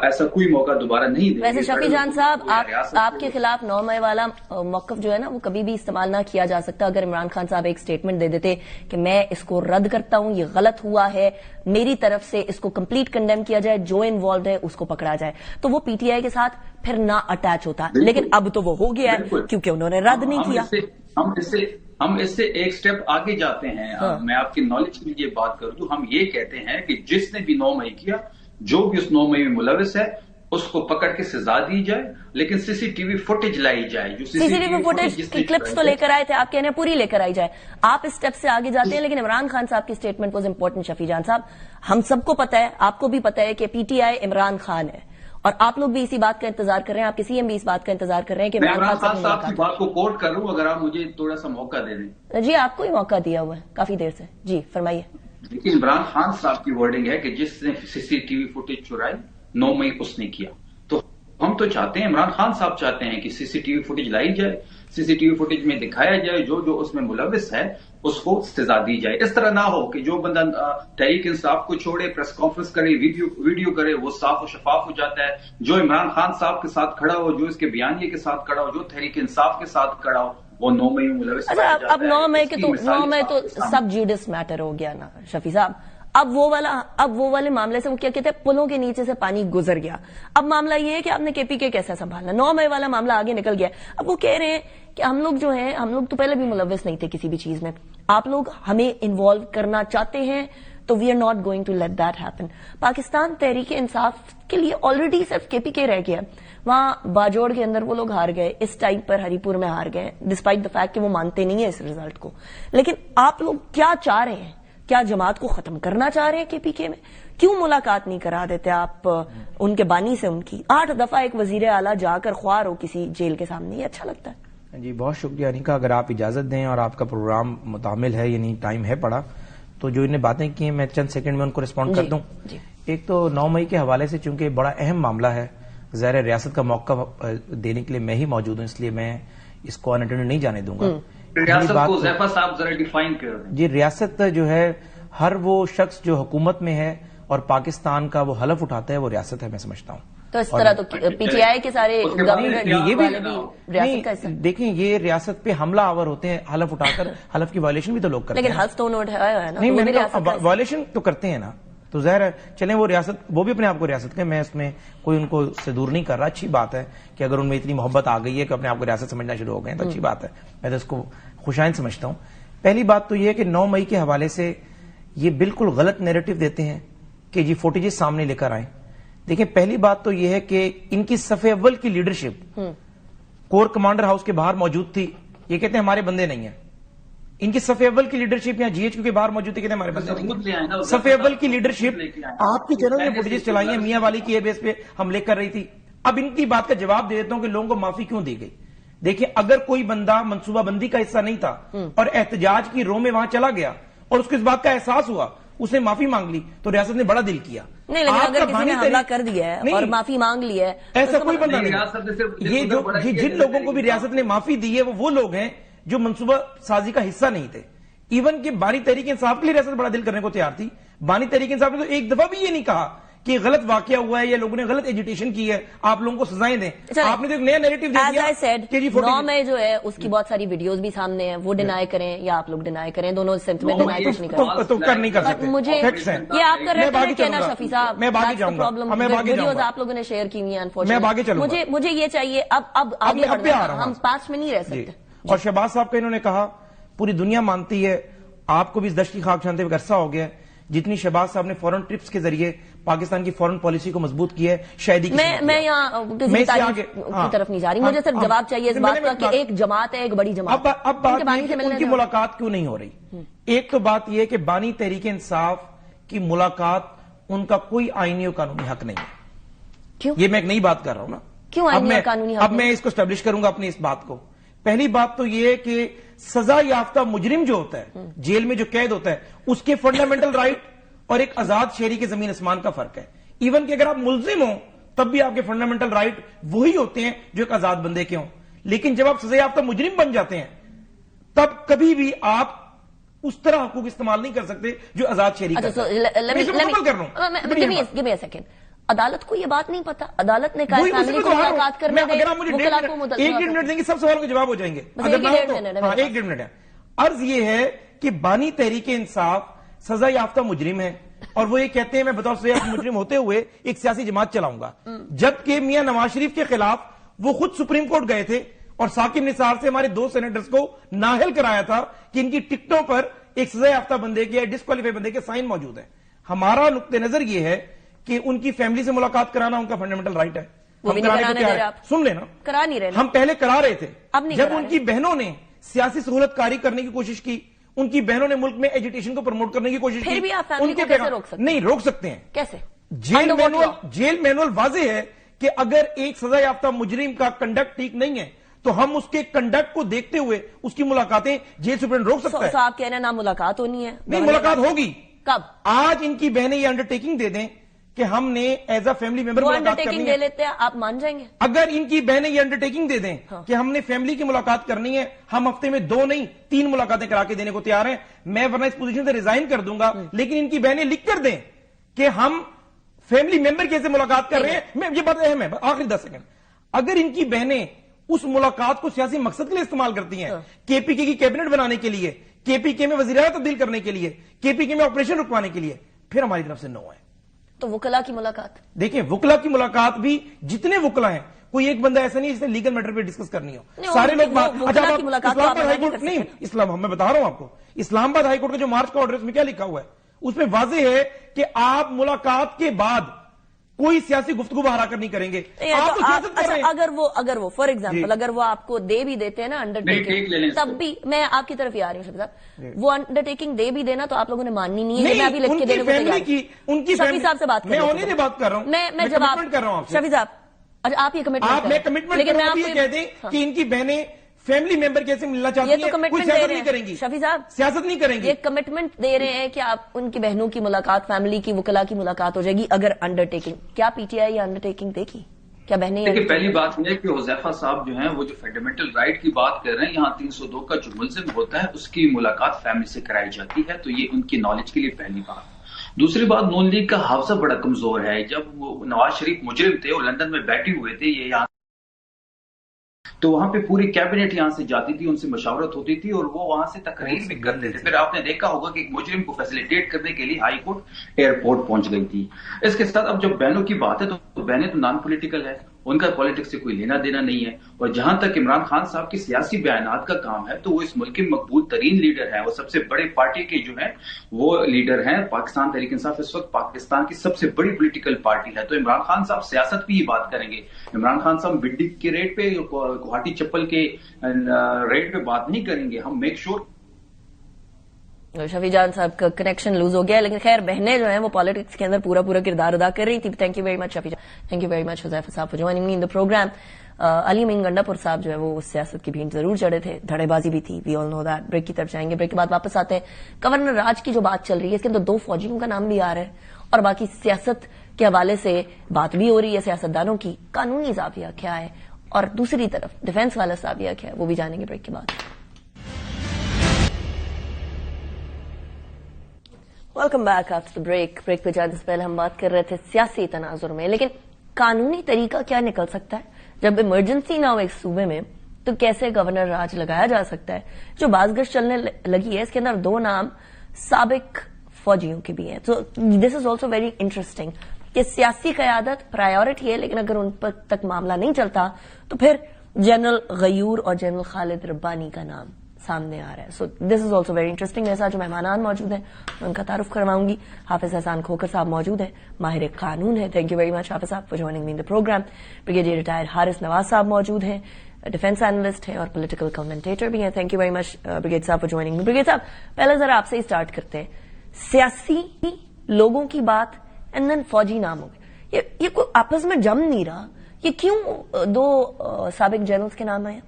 Speaker 6: ایسا کوئی موقع دوبارہ نہیں دیں گے.
Speaker 1: ویسے شفیع جان صاحب آپ کے خلاف 9 مئی والا موقف جو ہے نا وہ کبھی بھی استعمال نہ کیا جا سکتا. اگر عمران خان صاحب ایک سٹیٹمنٹ دے دیتے کہ میں اس کو رد کرتا ہوں، یہ غلط ہوا ہے، میری طرف سے اس کو کمپلیٹ کنڈیم کیا جائے، جو انوالوڈ ہے اس کو پکڑا جائے، تو وہ PTI کے ساتھ پھر نہ اٹیچ ہوتا. لیکن اب تو وہ ہو گیا ہے کیونکہ انہوں نے رد نہیں کیا.
Speaker 6: ہم اس سے ایک سٹیپ آگے جاتے ہیں. میں آپ کی نالج کے لیے بات کروں تو ہم یہ کہتے ہیں کہ جس نے بھی 9 مئی کیا، جو بھی اس 9 مئی میں ملوث ہے، اس کو پکڑ کے سزا دی جائے، لیکن CCTV فوٹیج لائی جائے. جو
Speaker 1: CCTV فوٹیج کی کلپس تو لے کر آئے تھے، آپ کہنے ہیں پوری لے کر آئی جائے. آپ اس سٹیپ سے آگے جاتے ہیں، لیکن عمران خان صاحب کی سٹیٹمنٹ واز امپورٹنٹ. شفیع جان صاحب ہم سب کو پتا ہے، آپ کو بھی پتا ہے کہ PTI عمران خان ہے، اور آپ لوگ بھی اسی بات کا انتظار کر رہے ہیں، آپ کسی بھی اس بات کا انتظار کر رہے ہیں کہ
Speaker 6: عمران خان صاحب کی بات کو کوٹ کر لوں، اگر آپ مجھے تھوڑا سا موقع دے دیں.
Speaker 1: جی آپ کو ہی موقع دیا ہوا ہے کافی دیر سے. جی فرمائیے.
Speaker 6: لیکن عمران خان صاحب کی ورڈنگ ہے کہ جس نے CCTV فوٹیج چرائی 9 مئی اس نے کیا. تو ہم تو چاہتے ہیں, عمران خان صاحب چاہتے ہیں کہ سی سی ٹی وی فوٹیج لائی جائے, سی سی ٹی وی فوٹیج میں دکھایا جائے جو اس میں ملوث ہے اس کو سزا دی جائے. اس طرح نہ ہو کہ جو بندہ تحریک انصاف کو چھوڑے, پریس کانفرنس کرے, ویڈیو کرے, وہ صاف و شفاف ہو جاتا ہے. جو عمران خان صاحب کے ساتھ کھڑا ہو, جو اس کے بیانیے کے ساتھ کھڑا ہو, جو تحریک انصاف کے ساتھ کھڑا ہو, وہ 9 مئی میں ملوث پایا جاتا ہے.
Speaker 1: اب 9 مئی کے 9 مئی تو سب جوڈس میٹر ہو گیا نا شفیع صاحب. اب وہ والے معاملے سے وہ کیا کہتے ہیں, پلوں کے نیچے سے پانی گزر گیا. اب معاملہ یہ ہے کہ آپ نے کے پی کے کیسا سنبھالنا. 9 مئی والا معاملہ آگے نکل گیا. اب وہ کہہ رہے ہیں کہ ہم لوگ جو ہیں, ہم لوگ تو پہلے بھی ملوث نہیں تھے کسی بھی چیز میں, آپ لوگ ہمیں انوالو کرنا چاہتے ہیں تو we are not going to let that happen. Pakistan Tehreek Insaf کے لیے آلریڈی صرف کے پی کے رہ گیا. وہاں باجوڑ کے اندر وہ لوگ ہار گئے, اس ٹائم پر ہری پور میں ہار گئے, ڈسپائٹ دا فیکٹ کہ وہ مانتے نہیں ہیں اس ریزلٹ کو. لیکن آپ لوگ کیا چاہ رہے ہیں؟ کیا جماعت کو ختم کرنا چاہ رہے ہیں کے پی کے میں؟ کیوں ملاقات نہیں کرا دیتے آپ ان کے بانی سے؟ ان کی 8 دفعہ ایک وزیر اعلیٰ جا کر خوار ہو کسی جیل کے سامنے, یہ اچھا لگتا ہے؟
Speaker 5: جی بہت شکریہ انیکا. اگر آپ اجازت دیں اور آپ کا پروگرام متعامل ہے, یعنی ٹائم ہے پڑا, تو جو انہیں باتیں کی ہیں میں چند سیکنڈ میں ان کو ریسپونڈ کر دوں. ایک تو 9 مئی کے حوالے سے چونکہ بڑا اہم معاملہ ہے, ظاہر ریاست کا موقع دینے کے لیے میں ہی موجود ہوں, اس لیے میں اس کو انٹینڈ نہیں جانے دوں گا.
Speaker 6: ریاست کو زیفا صاحب ذرا ڈیفائن کر دیں.
Speaker 5: جی, ریاست جو ہے ہر وہ شخص جو حکومت میں ہے اور پاکستان کا وہ حلف اٹھاتا ہے, وہ ریاست ہے, میں سمجھتا ہوں.
Speaker 1: تو اس طرح تو پی ٹی آئی کے سارے
Speaker 5: یہ بھی دیکھیں, یہ ریاست پہ حملہ آور ہوتے ہیں حلف اٹھا کر, حلف کی وائلیشن بھی تو لوگ کرتے ہیں.
Speaker 1: لیکن حلف تو انہوں نے
Speaker 5: نہیں, میں نے وائلیشن تو کرتے ہیں نا, تو ظاہر ہے چلیں وہ ریاست, وہ بھی اپنے آپ کو ریاست کے, میں اس میں کوئی ان کو سے دور نہیں کر رہا. اچھی بات ہے کہ اگر ان میں اتنی محبت آ گئی ہے کہ اپنے آپ کو ریاست سمجھنا شروع ہو گئے ہیں, تو اچھی بات ہے, میں تو اس کو خوشائند سمجھتا ہوں. پہلی بات تو یہ ہے کہ 9 مئی کے حوالے سے یہ بالکل غلط نیریٹو دیتے ہیں کہ جی فوٹیجز سامنے لے کر آئیں. دیکھیں, پہلی بات تو یہ ہے کہ ان کی صف اول کی لیڈرشپ کور کمانڈر ہاؤس کے باہر موجود تھی, یہ کہتے ہیں ہمارے بندے نہیں ہیں. ان کی صف اول کی لیڈرشپ یہاں جی ایچ کیو کے باہر موجود تھی, کہتے ہیں ہمارے بندے نہیں ہیں. صف اول کی لیڈرشپ آپ کی چینل نے فوٹیجز چلائی ہیں, میاں والی کی اے بیس پہ ہم لے کر رہی تھی. اب ان کی بات کا جواب دے دیتا ہوں کہ لوگوں کو معافی کیوں دی گئی. دیکھیں, اگر کوئی بندہ منصوبہ بندی کا حصہ نہیں تھا اور احتجاج کی رو میں وہاں چلا گیا اور اس کو اس بات کا احساس ہوا, اس نے معافی مانگ لی, تو ریاست نے بڑا دل کیا.
Speaker 1: نہیں, لیکن اگر کسی نے حملہ کر دیا ہے اور معافی مانگ لی ہے,
Speaker 5: ایسا کوئی بندہ نہیں. یہ جن لوگوں کو بھی ریاست نے معافی دی ہے وہ لوگ ہیں جو منصوبہ سازی کا حصہ نہیں تھے. ایون کہ بانی تحریک انصاف کے لیے ریاست بڑا دل کرنے کو تیار تھی. بانی تحریک انصاف نے تو ایک دفعہ بھی یہ نہیں کہا کہ غلط واقعہ ہوا ہے یا لوگوں نے غلط ایجیٹیشن کی ہے, آپ لوگوں کو سزائیں دیں. آپ نے تو ایک نیا نیریٹو دے دیا کہ جی
Speaker 1: 9 مئی جو ہے اس کی بہت ساری ویڈیوز بھی سامنے ہیں, وہ ڈینائی کریں یا آپ لوگ ڈینائی کریں, دونوں سمت میں ڈینائی کچھ نہیں کریں
Speaker 5: تو کر نہیں کر سکتے.
Speaker 1: مجھے یہ آپ کر رہے ہیں نا شفیع صاحب,
Speaker 5: میں باقی جاؤں گا,
Speaker 1: ویڈیوز آپ لوگوں نے شیئر کی ہوئی ہیں. مجھے یہ چاہیے اب آگے بڑھنا, ہم پاس میں نہیں رہ سکتے.
Speaker 5: اور شہباز صاحب کا انہوں نے کہا پوری دنیا مانتی ہے, آپ کو بھی اس دشت کی خاک چھانتے ہوئے عرصہ ہو گیا, جتنی شہباز صاحب نے فورن ٹرپس کے ذریعے پاکستان کی فورن پالیسی کو مضبوط کی ہے, شاید
Speaker 1: میں یہاں کسی تعریف کی طرف نہیں جا رہی, مجھے صرف جواب چاہیے اس بات کا کہ ایک جماعت ہے, ایک بڑی جماعت.
Speaker 5: اب بات یہ کہ ان کی ملاقات کیوں نہیں ہو رہی. ایک تو بات یہ کہ بانی تحریک انصاف کی ملاقات ان کا کوئی آئینی اور قانونی حق نہیں ہے. یہ میں ایک نئی بات کر رہا ہوں نا,
Speaker 1: کیوں آئینی اور قانونی حق؟
Speaker 5: اب میں اس کو اسٹیبلش کروں گا اپنی اس بات کو. پہلی بات تو یہ کہ سزا یافتہ مجرم جو ہوتا ہے, جیل میں جو قید ہوتا ہے, اس کے فنڈامنٹل رائٹ اور ایک آزاد شہری کے زمین اسمان کا فرق ہے. ایون کہ اگر آپ ملزم ہوں تب بھی آپ کے فنڈامنٹل رائٹ وہی ہوتے ہیں جو ایک آزاد بندے کے ہوں. لیکن جب آپ سزا یافتہ مجرم بن جاتے ہیں تب کبھی بھی آپ اس طرح حقوق استعمال نہیں کر سکتے جو آزاد شہری کا ہے.
Speaker 1: عدالت کو یہ بات نہیں پتا, عدالت نے کہا فیملی کو ملاقات کرنے دیں,
Speaker 5: ایک ڈیڑھ منٹ دیں گے, سب سوالوں کے جواب ہو جائیں گے. ایک ڈیڑھ منٹ ہے. عرض یہ ہے کہ بانی تحریک انصاف سزا یافتہ مجرم ہے اور وہ یہ کہتے ہیں میں بطور سزا یافتہ مجرم ہوتے ہوئے ایک سیاسی جماعت چلاؤں گا, جبکہ میاں نواز شریف کے خلاف وہ خود سپریم کورٹ گئے تھے اور ثاقب نثار سے ہمارے 2 سینیٹرز کو نااہل کرایا تھا کہ ان کی ٹکٹوں پر ایک سزا یافتہ بندے کے یا ڈسکوالیفائی بندے کے سائن موجود ہیں. ہمارا نقطہ نظر یہ ہے کہ ان کی فیملی سے ملاقات کرانا ان کا فنڈامنٹل رائٹ ہے. سن لینا,
Speaker 1: کرا نہیں رہے,
Speaker 5: ہم پہلے کرا رہے تھے. جب ان کی بہنوں نے سیاسی سہولت کاری کرنے کی کوشش کی, ان کی بہنوں نے ملک میں ایجوٹیشن کو پروموٹ کرنے کی کوشش کی, نہیں روک سکتے ہیں.
Speaker 1: کیسے؟
Speaker 5: جیل مینول واضح ہے کہ اگر ایک سزا یافتہ مجرم کا کنڈکٹ ٹھیک نہیں ہے تو ہم اس کے کنڈکٹ کو دیکھتے ہوئے اس کی ملاقاتیں جیل سپرنٹ روک سکتا ہے.
Speaker 1: آپ کہہ رہے ہیں نا ملاقات ہونی ہے,
Speaker 5: نہیں ملاقات ہوگی.
Speaker 1: کب؟
Speaker 5: آج ان کی بہنیں یہ انڈرٹیکنگ دے دیں کہ ہم نے ایز اے فیملی ممبر
Speaker 1: وہ
Speaker 5: ملاقات
Speaker 1: انڈرٹیکنگ
Speaker 5: کرنی
Speaker 1: دے
Speaker 5: ہے.
Speaker 1: لیتے ہیں, آپ مان جائیں گے؟
Speaker 5: اگر ان کی بہنیں یہ انڈرٹیکنگ دے دیں کہ ہم نے فیملی کی ملاقات کرنی ہے, ہم ہفتے میں 2 نہیں 3 ملاقاتیں کرا کے دینے کو تیار ہیں, میں ورنہ اس پوزیشن سے ریزائن کر دوں گا, لیکن ان کی بہنیں لکھ کر دیں کہ ہم فیملی ممبر کیسے ملاقات کر رہے ہیں. یہ بات اہم ہے, آخری 10 سیکنڈ. اگر ان کی بہنیں اس ملاقات کو سیاسی مقصد کے لیے استعمال کرتی ہیں, کے پی کے کی کیبنٹ بنانے کے لیے, کے پی کے میں وزیر اعلیٰ تبدیل کرنے کے لیے, کے پی کے میں آپریشن رکوانے کے لیے, پھر ہماری طرف سے نو ہے.
Speaker 1: تو وکلا کی ملاقات
Speaker 5: دیکھیں, وکلا کی ملاقات بھی جتنے وکلا ہیں, کوئی ایک بندہ ایسا نہیں جس نے لیگل میٹر پہ ڈسکس کرنی ہو, سارے لوگ. اسلام آباد ہائی کورٹ نہیں, میں بتا رہا ہوں آپ کو, اسلام آباد ہائی کورٹ کا جو مارچ کا آرڈر ہے اس میں کیا لکھا ہوا ہے, اس میں واضح ہے کہ آپ ملاقات کے بعد کوئی سیاسی گفتگو باہر کر نہیں کریں گے.
Speaker 1: اگر وہ فار ایگزامپل اگر وہ آپ کو دے بھی دیتے ہیں نا انڈرٹیکنگ, تب بھی میں آپ کی طرف ہی آ رہی ہوں شفیع صاحب, وہ انڈرٹیکنگ دے بھی دینا تو آپ لوگوں نے ماننی نہیں ہے. میں ابھی لکھ کے دینے کو تیار ہوں. شفیع صاحب سے بات
Speaker 5: کر رہا ہوں,
Speaker 1: میں جواب کر رہا ہوں. شفیع صاحب اچھا آپ یہ کمٹمنٹ,
Speaker 5: لیکن میں آپ یہ کہہ دیں کہ ان کی بہنیں فیملی ممبر کیسے ملنا چاہتی ہیں, کوئی سیاست نہیں کریں گی.
Speaker 1: شفیع صاحب
Speaker 5: سیاست نہیں کریں گی.
Speaker 1: یہ کمٹمنٹ دے رہے ہیں کہ آپ ان کی بہنوں کی ملاقات, فیملی کی وکلا کی ملاقات ہو جائے گی اگر انڈرٹیکنگ. کیا پی ٹی آئی یہ انڈرٹیکنگ دے گی؟ کیا بہنیں؟
Speaker 6: دیکھیں, پہلی بات یہ ہے کہ حذیفہ صاحب جو ہیں وہ جو فنڈامنٹل رائٹ کی بات کر رہے ہیں, یہاں 302 کا جو ملزم ہوتا ہے اس کی ملاقات فیملی سے کرائی جاتی ہے, تو یہ ان کی نالج کے لیے پہلی بات. دوسری بات, نون لیگ کا حافظہ بڑا کمزور ہے. جب وہ نواز شریف مجرم تھے اور لندن میں بیٹھے ہوئے تھے, یہ یہاں تو وہاں پہ پوری کیبنٹ یہاں سے جاتی تھی, ان سے مشاورت ہوتی تھی اور وہ وہاں سے تقریر بھی کرتے تھے. پھر آپ نے دیکھا ہوگا کہ ایک مجرم کو فیسیلیٹیٹ کرنے کے لیے ہائی کورٹ ایئرپورٹ پہنچ گئی تھی. اس کے ساتھ اب جب بہنوں کی بات ہے تو بہنیں تو نان پولیٹیکل ہے, ان کا پالیٹکس سے کوئی لینا دینا نہیں ہے. اور جہاں تک عمران خان صاحب کی سیاسی بیانات کا کام ہے تو وہ اس ملک کے مقبول ترین لیڈر ہیں, وہ سب سے بڑے پارٹی کے جو ہیں وہ لیڈر ہیں. پاکستان تحریک انصاف اس وقت پاکستان کی سب سے بڑی پولیٹیکل پارٹی ہے, تو عمران خان صاحب سیاست بھی بات کریں گے. عمران خان صاحب بڈی کے ریٹ پہ, گوہاٹی چپل کے ریٹ پہ بات نہیں کریں گے. ہم میک شور.
Speaker 1: شفیع جان صاحب کا کنیکشن لوز ہو گیا, لیکن خیر بہنیں جو ہیں وہ پالیٹکس کے اندر پورا کردار ادا کر رہی تھی. Thank you very much Shafi Jan, thank you very much Huzaifa صاحب for joining me in the program. Ali Amin Gandapur صاحب جو ہے وہ سیاست کی بھینٹ ضرور چڑھے تھے, دھڑے بازی بھی تھی, وی آل نو دیٹ. بریک کی طرف جائیں گے, بریک کے بعد واپس آتے ہیں. گورنر راج کی جو بات چل رہی ہے اس کے اندر 2 فوجیوں کا نام بھی آ رہا ہے, اور باقی سیاست کے حوالے سے بات بھی ہو رہی ہے. سیاستدانوں کی قانونی زاویہ کیا ہے, اور دوسری طرف ڈیفینس والا زاویہ کیا ہے, وہ بھی جانیں گے بریک کے بعد. Welcome back after break. Break پہ جانے سے پہلے ہم بات کر رہے تھے سیاسی تناظر میں, لیکن قانونی طریقہ کیا نکل سکتا ہے جب ایمرجنسی نہ ہو ایک صوبے میں, تو کیسے گورنر راج لگایا جا سکتا ہے. جو باز گشت چلنے لگی ہے اس کے اندر 2 نام سابق فوجیوں کے بھی ہیں. تو دس از آلسو ویری انٹرسٹنگ کہ سیاسی قیادت پرائیورٹی ہے, لیکن اگر ان تک معاملہ نہیں چلتا تو پھر جنرل غیور اور جنرل خالد ربانی کا نام سامنے آ رہا ہے. سو دس از آلسو ویری انٹرسٹنگ. میرے ساتھ جو مہمانان موجود ہیں میں ان کا تعارف کرواؤں گی. حافظ احسان کھوکر صاحب موجود ہیں, ماہر قانون ہے. Thank you very much Hafiz صاحب for joining me in the program. Brigadier retired Haris Nawaz صاحب موجود ہیں, ڈیفینس اینالسٹ ہیں اور پولیٹیکل کمنٹیٹر بھی ہیں. Thank you very much brigadier صاحب فار جوائننگ می. بریگیڈیئر صاحب پہلے ذرا آپ سے ہی اسٹارٹ کرتے ہیں. سیاسی لوگوں کی بات اینڈ دین فوجی نام ہو گئے, یہ کوئی آپس میں جم نہیں رہا, یہ کیوں 2 سابق جنرلز کے نام آئے؟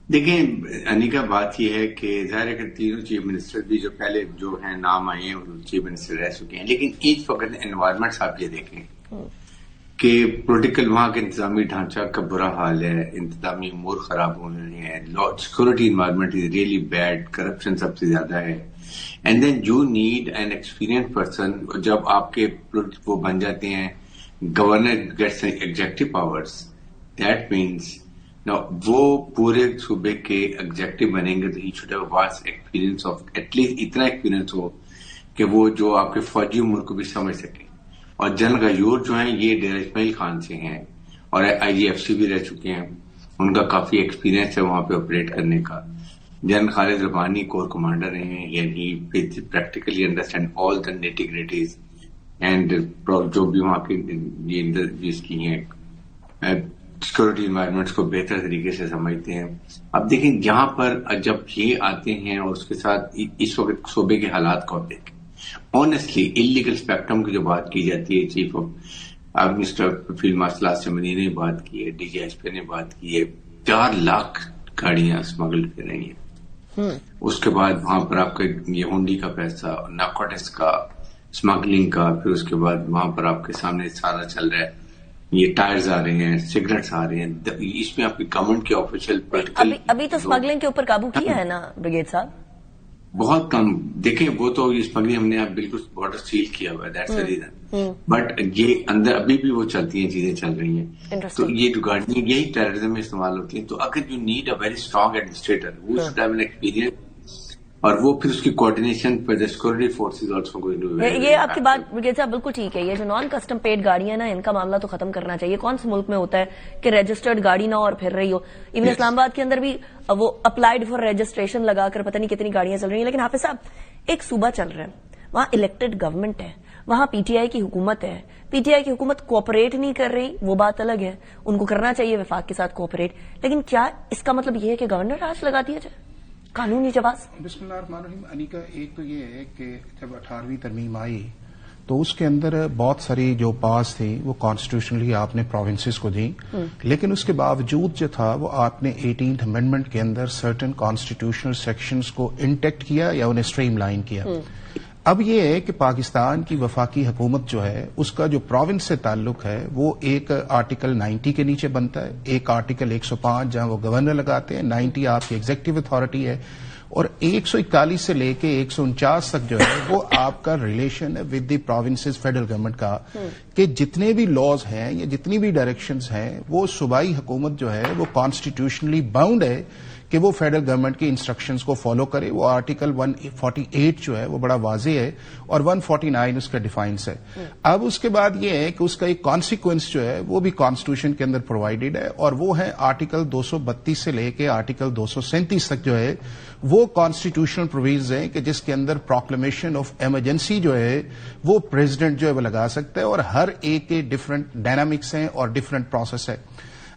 Speaker 7: دیکھیں انیکا, بات یہ ہے کہ ظاہر ہے کہ تینوں چیف منسٹر بھی جو پہلے جو ہیں نام آئے ہیں اور چیف منسٹر رہ چکے ہیں, لیکن ایک وقت انوائرمنٹ آپ یہ دیکھیں کہ پولیٹیکل وہاں کے انتظامی ڈھانچہ کا برا حال ہے, انتظامی امور خراب ہو رہے ہیں, security environment is really bad, corruption سب سے زیادہ ہے. And then you need an experience person. جب آپ کے وہ بن جاتے ہیں governor gets executive powers, that means وہ پورے صوبے کے ایگزیکٹو بنیں گے تو he should have vast experience of at least اتنا ایکسپیرینس ہو کہ وہ جو آپ کے فوجی امور کو بھی سمجھ سکیں. اور جنرل غیور جو ہیں یہ ڈیر اسماعیل خان سے ہیں اور IGFC بھی رہ چکے ہیں, ان کا کافی ایکسپیرینس ہے وہاں پہ آپریٹ کرنے کا. جنرل خالد ربانی کور کمانڈر ہیں, یعنی practically understand all the nitty gritties and جو بھی وہاں کی ہیں سیکورٹی انوائرمنٹس کو بہتر طریقے سے سمجھتے ہیں. اب دیکھیں یہاں پر جب یہ آتے ہیں اور اس کے ساتھ اس وقت صوبے کے حالات کو دیکھیں, آنیسٹلی انلیگل اسپیکٹرم کی جو بات کی جاتی ہے, chief of minister field marshal آسمانی نے بات کی ہے, DGSP نے بات کی ہے, 4 لاکھ گاڑیاں اسمگل کر رہی ہیں. اس کے بعد وہاں پر آپ کا یہ ہونڈی کا پیسہ, نارکوٹکس کا, اسمگلنگ کا، پھر اس کے بعد وہاں پر آپ کے سامنے سارا چل رہا ہے، یہ ٹائرز آ رہے ہیں، سگریٹس آ رہے ہیں، اس میں آپ کی گورنمنٹ کے آفیشیل
Speaker 1: ابھی تو اسمگلنگ کے اوپر قابو کیا ہے نا بریگیڈ صاحب؟
Speaker 7: بہت کم. دیکھیں وہ تو اسمگلنگ ہم نے اب بالکل بارڈر سیل کیا ہوا ہے، دیٹس دی ریزن. بٹ یہ اندر ابھی بھی وہ چلتی ہیں، چیزیں چل رہی ہیں. تو یہ ریگارڈنگ یہی ٹیررزم میں استعمال ہوتی ہیں. تو اگر you need a very strong administrator who should have an experience, اور وہ پھر اس کی کوآرڈینیشن پر the security forces also going to. یہ
Speaker 1: آپ کی بات بریگیڈ صاحب بالکل ٹھیک ہے. یہ جو نان کسٹم پیڈ گاڑیاں نا، ان کا معاملہ تو ختم کرنا چاہیے. کون سے ملک میں ہوتا ہے کہ رجسٹرڈ گاڑی نہ اور پھر رہی ہو؟ ایون اسلام آباد کے اندر بھی وہ اپلائیڈ فار رجسٹریشن لگا کر پتہ نہیں کتنی گاڑیاں چل رہی ہیں. لیکن حافظ صاحب، ایک صوبہ چل رہا ہے، وہاں الیکٹڈ گورنمنٹ ہے، وہاں پی ٹی آئی کی حکومت ہے. پی ٹی آئی کی حکومت کوآپریٹ نہیں کر رہی، وہ بات الگ ہے، ان کو کرنا چاہیے وفاق کے ساتھ کوآپریٹ. لیکن کیا اس کا مطلب یہ ہے کہ گورنر راج لگا دیا جائے، قانونی جواز؟
Speaker 8: بسم اللہ الرحمن الرحیم. انیکا، ایک تو یہ ہے کہ جب 18ویں ترمیم آئی تو اس کے اندر بہت ساری جو پاس تھی وہ کانسٹیٹیوشنلی آپ نے پروونسز کو دی، لیکن اس کے باوجود جو تھا وہ آپ نے 18th امینڈمنٹ کے اندر سرٹن کانسٹیٹیوشنل سیکشنز کو انٹیکٹ کیا یا انہیں اسٹریم لائن کیا. اب یہ ہے کہ پاکستان کی وفاقی حکومت جو ہے اس کا جو پروونس سے تعلق ہے وہ ایک آرٹیکل 90 کے نیچے بنتا ہے، ایک آرٹیکل 105 جہاں وہ گورنر لگاتے ہیں، 90 آپ کی ایگزیکٹو اتھارٹی ہے، اور 141 سے لے کے 149 تک جو ہے وہ آپ کا ریلیشن ہے with the provinces federal government کا، کہ جتنے بھی لاز ہیں یا جتنی بھی ڈائریکشنز ہیں وہ صوبائی حکومت جو ہے وہ کانسٹیٹیوشنلی باؤنڈ ہے کہ وہ فیڈرل گورنمنٹ کی انسٹرکشنز کو فالو کرے. وہ آرٹیکل 148 جو ہے وہ بڑا واضح ہے اور 149 اس کا ڈیفائنس ہے. اب اس کے بعد یہ ہے کہ اس کا ایک کانسیکوینس جو ہے وہ بھی کانسٹیٹیوشن کے اندر پرووائڈیڈ ہے، اور وہ ہے آرٹیکل 232 سے لے کے آرٹیکل 237 تک جو ہے وہ کانسٹیٹیوشنل پروویژنز ہیں کہ جس کے اندر پروکلیمیشن آف ایمرجنسی جو ہے وہ پریزیڈنٹ جو ہے وہ لگا سکتا ہے، اور ہر ایک کے ڈفرنٹ ڈائنامکس ہیں اور ڈفرنٹ پروسیس ہے.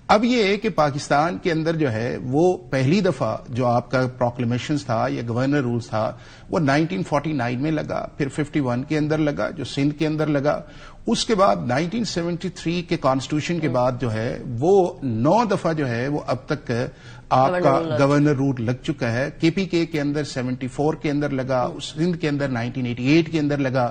Speaker 8: اب یہ ہے کہ پاکستان کے اندر جو ہے وہ پہلی دفعہ جو آپ کا پروکلیمیشنز تھا یا گورنر رولز تھا وہ 1949 میں لگا، پھر 51 کے اندر لگا جو سندھ کے اندر لگا. اس کے بعد 1973 کے کانسٹیٹیوشن کے بعد جو ہے وہ 9 دفعہ جو ہے وہ اب تک آپ کا گورنر رول لگ چکا ہے. کے پی کے اندر 74 کے اندر لگا، سندھ کے اندر 1988 کے اندر لگا،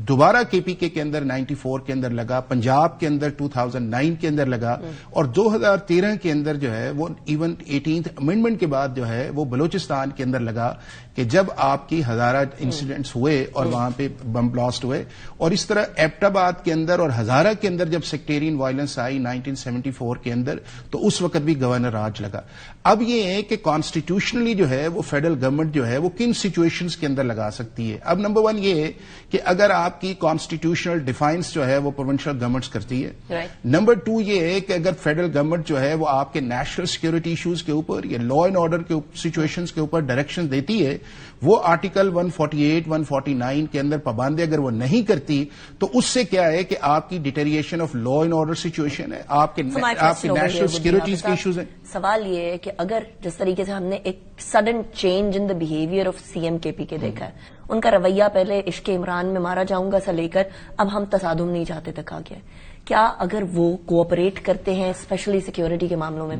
Speaker 8: دوبارہ کے پی کے اندر 94 کے اندر لگا، پنجاب کے اندر 2009 کے اندر لگا، اور 2013 کے اندر جو ہے وہ ایون 18th امینڈمنٹ کے بعد جو ہے وہ بلوچستان کے اندر لگا کہ جب آپ کی ہزارہ انسیڈنٹس ہوئے اور وہاں پہ بم بلاسٹ ہوئے. اور اس طرح ایبٹ آباد کے اندر اور ہزارہ کے اندر جب سیکٹیرین وائلنس آئی 1974 کے اندر تو اس وقت بھی گورنر راج لگا. اب یہ ہے کہ کانسٹیٹیوشنلی جو ہے وہ فیڈرل گورنمنٹ جو ہے وہ کن سچویشنز کے اندر لگا سکتی ہے. اب نمبر 1 یہ ہے کہ اگر آپ کی کانسٹیٹیوشنل ڈیفائنس جو ہے وہ پروونشل گورنمنٹس کرتی ہے. نمبر 2 یہ ہے کہ اگر فیڈرل گورنمنٹ جو ہے وہ آپ کے نیشنل سیکورٹی ایشوز کے اوپر یا لا اینڈ آرڈر کے سچویشنز کے اوپر ڈائریکشن دیتی ہے، وہ آرٹیکل 148 149 کے اندر پابندی اگر وہ نہیں کرتی تو اس سے کیا ہے کہ آپ کی deterioration of law and order situation ہے، آپ کے نیشنل سیکورٹیز کے ایشوز ہیں.
Speaker 1: سوال یہ ہے کہ اگر جس طریقے سے ہم نے ایک sudden change in the behaviour of C M K P کے دیکھا ہے، ان کا رویہ پہلے عشق عمران میں مارا جاؤں گا سے لے کر اب ہم تصادم نہیں چاہتے تک آ گیا، کیا اگر وہ کوآپریٹ کرتے ہیں اسپیشلی سیکیورٹی کے معاملوں میں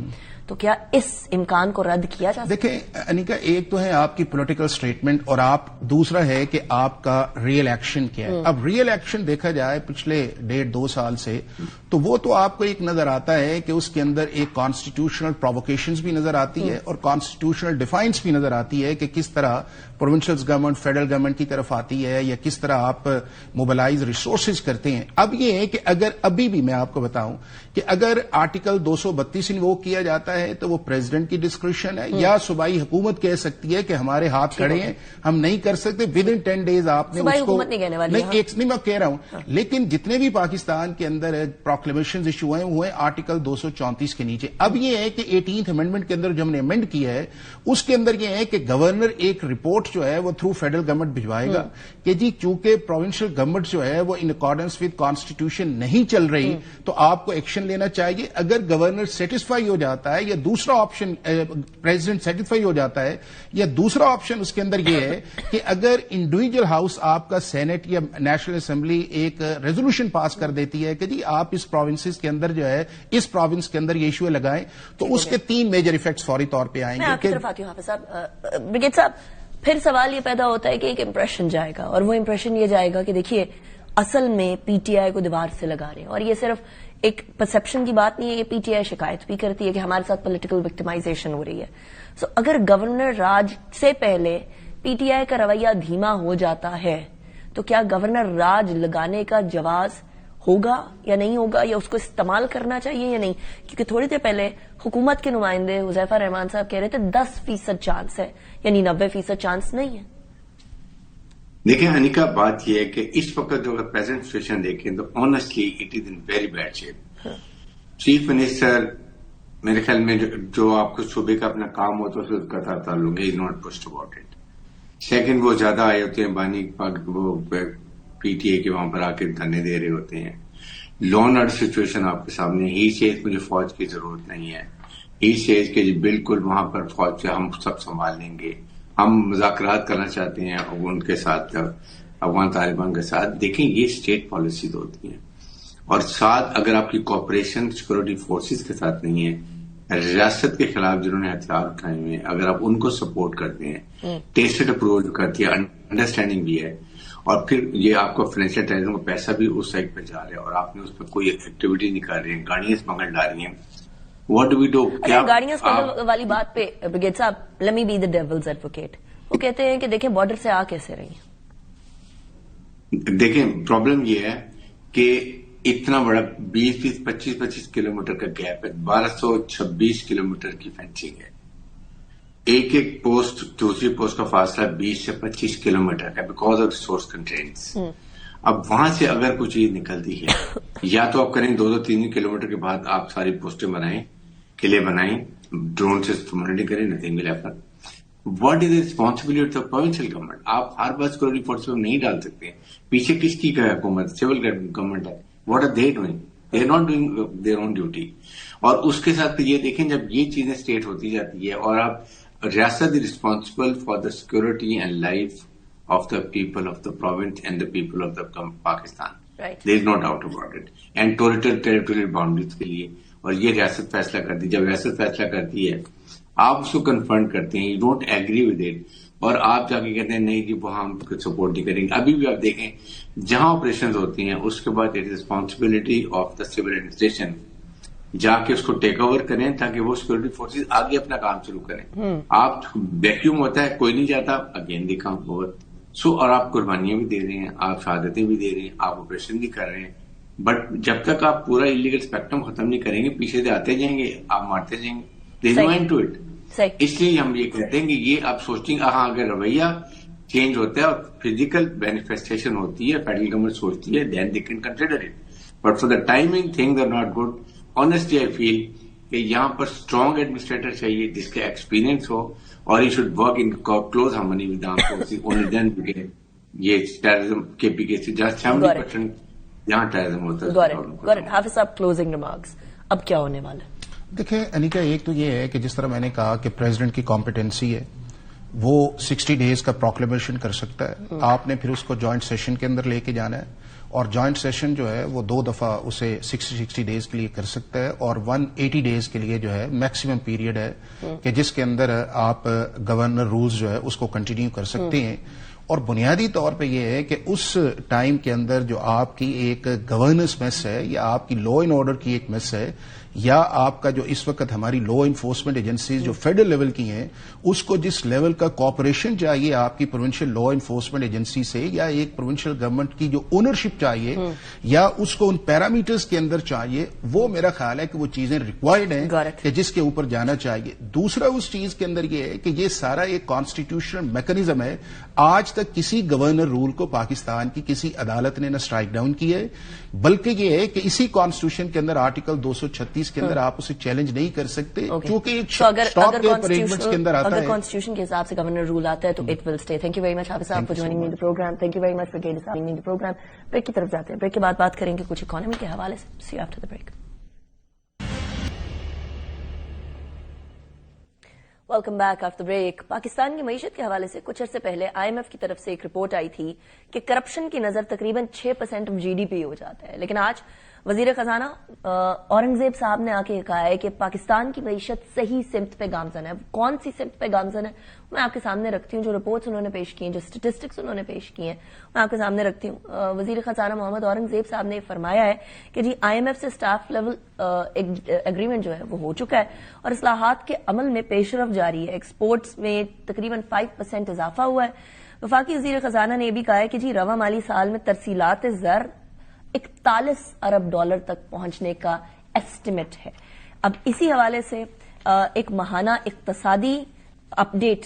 Speaker 1: تو کیا اس امکان کو رد کیا جا سکتا ہے؟
Speaker 8: دیکھیں انیکا، ایک تو ہے آپ کی پولیٹیکل سٹیٹمنٹ اور دوسرا ہے کہ آپ کا ریئل ایکشن کیا ہے. اب ریئل ایکشن دیکھا جائے پچھلے 1.5-2 سال سے تو وہ تو آپ کو ایک نظر آتا ہے کہ اس کے اندر ایک کانسٹیٹیوشنل پرووکیشنز بھی نظر آتی ہے اور کانسٹیٹیوشنل ڈیفائنس بھی نظر آتی ہے کہ کس طرح پروونشل گورنمنٹ فیڈرل گورنمنٹ کی طرف آتی ہے یا کس طرح آپ موبلائز ریسورسز کرتے ہیں. اب یہ ہے کہ اگر ابھی بھی میں آپ کو بتاؤں کہ اگر آرٹیکل 232 انووک کیا جاتا ہے تو وہ پریزیڈنٹ کی ڈسکریشن ہے یا صوبائی حکومت کہہ سکتی ہے کہ ہمارے ہاتھ کھڑے ہیں، ہم نہیں کر سکتے. ود ان 10 days آپ نے اس کو نہیں میں کہہ رہا ہوں، لیکن جتنے بھی پاکستان کے اندر پروکلیمیشن ایشو ہیں وہ ہیں آرٹیکل 234 کے نیچے. اب یہ ہے کہ 18th امینڈمنٹ کے اندر جو ہم نے امینڈ کیا ہے اس کے اندر یہ ہے کہ گورنر ایک رپورٹ جو ہے وہ تھرو فیڈرل گورنمنٹ بھجوائے گا کہ جی چونکہ پروونشل گورنمنٹ جو ہے وہ ان اکارڈنس ود کانسٹیٹیوشن نہیں چل رہی تو آپ کو ایکشن لینا چاہیے. اگر گورنر سیٹسفائی ہو جاتا ہے یا دوسرا آپشن پریزیڈنٹ سیٹسفائی ہو جاتا ہے یا دوسرا آپشن اس کے اندر یہ ہے کہ اگر انڈیویجل ہاؤس آپ کا سینٹ یا نیشنل اسمبلی ایک ریزولوشن پاس کر دیتی ہے کہ جی آپ اس پروونسز کے اندر جو ہے اس پروونس کے اندر یہ ایشو لگائیں تو اس کے 3 میجر ایفیکٹس فوری طور پہ آئیں گے.
Speaker 1: میں آپ کی طرف آتی ہوں حافظ صاحب. بریگیڈ صاحب پھر سوال یہ پیدا ہوتا ہے کہ ایک امپریشن جائے گا، اور وہ امپریشن یہ جائے گا کہ دیکھیے اصل میں پی ٹی آئی کو دیوار سے لگا رہے ہیں. اور یہ صرف ایک پرسپشن کی بات نہیں ہے، یہ پی ٹی آئی شکایت بھی کرتی ہے کہ ہمارے ساتھ پولیٹیکل وکٹمائزیشن ہو رہی ہے. سو اگر گورنر راج سے پہلے پی ٹی آئی کا رویہ دھیما ہو جاتا ہے تو کیا گورنر راج لگانے کا جواز ہوگا یا نہیں ہوگا، یا اس کو استعمال کرنا چاہیے یا نہیں؟ کیونکہ تھوڑی دیر پہلے حکومت کے نمائندے حذیفہ رحمان صاحب کہہ رہے تھے 10% چانس ہے، یعنی 90% چانس نہیں ہے.
Speaker 7: دیکھیں انیکا، بات یہ ہے کہ اس وقت جو اگر پریزنٹ سچویشن دیکھیں تو honestly it is in very bad shape. Chief minister میرے خیال میں جو آپ کو صوبے کا اپنا کام ہوتا ہے اس کا تعلق ہے، is not just about it. Second, وہ زیادہ آئے ہوتے ہیں بانی وہ پی ٹی اے کے وہاں پر آ کے دھرنے دے رہے ہوتے ہیں. لا اینڈ آرڈر سچویشن آپ کے سامنے. ہی سیز مجھے فوج کی ضرورت نہیں ہے. ہی سیز کہ بالکل وہاں پر فوج سے ہم سب سنبھال لیں گے. ہم مذاکرات کرنا چاہتے ہیں ان کے ساتھ، افغان طالبان کے ساتھ. دیکھیں یہ اسٹیٹ پالیسیز ہوتی ہیں، اور ساتھ اگر آپ کی کوآپریشن سیکورٹی فورسز کے ساتھ نہیں ہے، ریاست کے خلاف جنہوں نے ہتھیار اٹھائے ہوئے ہیں، اگر آپ ان کو سپورٹ کرتے ہیں، ٹیسٹڈ اپروچ کرتی ہے، انڈرسٹینڈنگ بھی ہے، اور پھر یہ آپ کو فائنینشیل ٹیررزم کا پیسہ بھی اس سائڈ پہ جا رہا ہے، اور آپ نے اس پہ کوئی ایکٹیویٹی نہیں کر رہے ہیں، گاڑیاں اسمگل ڈال رہی ہیں. What do we do?
Speaker 1: گاڑیاں اسمگل والی بات پہ بریگیڈ صاحب، let me be the devil's advocate. وہ کہتے ہیں کہ دیکھیں بارڈر سے آ کیسے رہی ہیں.
Speaker 7: دیکھیں پرابلم یہ ہے کہ اتنا بڑا 20-25 کلومیٹر کا گیپ ہے، 1226 کلومیٹر کی فینسنگ ہے. ایک ایک پوسٹ دوسری پوسٹ کا فاصلہ 20 سے 25 کلومیٹر کا، بیکاز آف ریسورس کنسٹرینٹس. اب وہاں سے اگر کوئی چیز نکلتی ہے، یا تو آپ کریں 2-3 کلومیٹر کے بعد آپ ساری پوسٹیں بنائیں، قلعے بنائیں، ڈرون سے مانیٹرنگ کریں، nothing will happen. What is the responsibility of the provincial government? آپ ہر بار سیکورٹی فورس میں نہیں ڈال سکتے. پیچھے کس کی کا حکومت؟ سول گورنمنٹ ہے. What are they doing? They are not doing their own duty. اور اس کے ساتھ یہ دیکھیں جب یہ چیزیں اسٹیٹ ہوتی جاتی ہے اور آپ ریاست is responsible for the security and life of the people of the province and the people of the Pakistan. There is no doubt about it. And territorial boundaries کے لیے، اور یہ ریاست فیصلہ کرتی ہے. جب ریاست فیصلہ کرتی ہے آپ اس کو کنفرنٹ کرتے ہیں، you don't agree with it, اور آپ جا کے کہتے ہیں نہیں جی وہاں ہم سپورٹ نہیں کریں گے. ابھی بھی آپ دیکھیں جہاں آپریشن ہوتی ہیں اس کے بعد it is responsibility of the civil administration جا کے اس کو ٹیک اوور کریں تاکہ وہ سیکورٹی فورسز آگے اپنا کام شروع کریں. آپ ویکیوم ہوتا ہے، کوئی نہیں جاتا، اگین دی کام اوور. سو اور آپ قربانیاں بھی دے رہے ہیں، آپ شہادتیں بھی دے رہے ہیں، آپ آپریشن بھی کر رہے ہیں، بٹ جب تک آپ پورا انلیگل اسپیکٹرم ختم نہیں کریں گے پیچھے سے آتے جائیں گے، آپ مارتے جائیں گے. دیر از نو اینڈ ٹو اٹ. اس لیے ہم یہ کہتے ہیں کہ یہ آپ سوچیں گے ہاں اگر رویہ چینج ہوتا ہے اور فزیکل مینیفیسٹیشن ہوتی ہے، فیڈرل گورنمنٹ سوچتی ہے، then they can consider it. But for the timing things are not good. Honestly I feel کہ یہاں پر اسٹرانگ ایڈمنسٹریٹر چاہیے جس کا ایکسپیرینس ہو، اور he should work in close harmony with armed forces. Only then we can یہ terrorism K P کے سے جسٹ 70% جہاں ٹیررزم ہوتا ہے.
Speaker 1: حافظ صاحب کلوزنگ ریمارکس، اب کیا ہونے والا ہے؟
Speaker 8: دیکھیں انیکا، ایک تو یہ ہے کہ جس طرح میں نے کہا کہ پریزیڈنٹ کی کمپیٹنسی ہے، وہ 60 ڈیز کا پروکلیمیشن کر سکتا ہے. آپ نے پھر اس کو جوائنٹ سیشن کے اندر لے کے جانا ہے، اور جوائنٹ سیشن جو ہے وہ 2 دفعہ اسے 60 ڈیز کے لیے کر سکتا ہے، اور 180 ڈیز کے لیے جو ہے میکسیمم پیریڈ ہے کہ جس کے اندر آپ گورنر رولز جو ہے اس کو کنٹینیو کر سکتے ہیں. اور بنیادی طور پہ یہ ہے کہ اس ٹائم کے اندر جو آپ کی ایک گورننس میس ہے، یا آپ کی لا اینڈ آرڈر کی ایک میس ہے، یا آپ کا جو اس وقت ہماری لا انفورسمنٹ ایجنسیز جو فیڈرل لیول کی ہیں، اس کو جس لیول کا کوآپریشن چاہیے آپ کی پروونشل لا انفورسمنٹ ایجنسی سے، یا ایک پروونشل گورنمنٹ کی جو اونرشپ چاہیے، یا اس کو ان پیرامیٹرز کے اندر چاہیے، وہ میرا خیال ہے کہ وہ چیزیں ریکوائرڈ ہیں کہ جس کے اوپر جانا چاہیے. دوسرا اس چیز کے اندر یہ ہے کہ یہ سارا ایک کانسٹیٹیوشنل میکنزم ہے. آج تک کسی گورنر رول کو پاکستان کی کسی عدالت نے نہ اسٹرائک ڈاؤن کیا ہے، بلکہ یہ ہے کہ اسی کانسٹیٹیوشن کے اندر آرٹیکل 236 کے اندر آپ اسے چیلنج نہیں کر سکتے، کیونکہ ایک اسٹاپ کے ارینجمنٹس کے اندر آتا ہے.
Speaker 1: اگر کانسٹیٹیوشن کے حساب سے گورنر رول آتا ہے تو it will stay. Thank you very much Hafiz صاحب for joining me the program. Thank you very much for getting the program. Break کی طرف جاتے ہیں. بریک کے بعد بات کریں گے کچھ اکانومی کے حوالے سے. See you after the break. Welcome back after break. Pakistan کی معیشت کے حوالے سے کچھ عرصے پہلے IMF کی طرف سے ایک رپورٹ آئی تھی کہ کرپشن کی نظر تقریباً 6% آف GDP ہو جاتا ہے، لیکن آج وزیر خزانہ اورنگزیب صاحب نے آ کے کہا ہے کہ پاکستان کی معیشت صحیح سمت پہ گامزن ہے. کون سی سمت پہ گامزن ہے میں آپ کے سامنے رکھتی ہوں. جو رپورٹس انہوں نے پیش کی ہیں, جو اسٹیٹسٹکس انہوں نے پیش کی ہیں, میں آپ کے سامنے رکھتی ہوں. وزیر خزانہ محمد اورنگزیب صاحب نے فرمایا ہے کہ جی IMF سے اسٹاف لیول ایگریمنٹ جو ہے وہ ہو چکا ہے اور اصلاحات کے عمل میں پیش رفت جاری ہے. ایکسپورٹس میں تقریباً 5% اضافہ ہوا ہے. وفاقی وزیر خزانہ نے یہ بھی کہا ہے کہ جی رواں مالی سال میں ترسیلات زر 41 ارب ڈالر تک پہنچنے کا ایسٹیمیٹ ہے. اب اسی حوالے سے ایک ماہانہ اقتصادی اپ ڈیٹ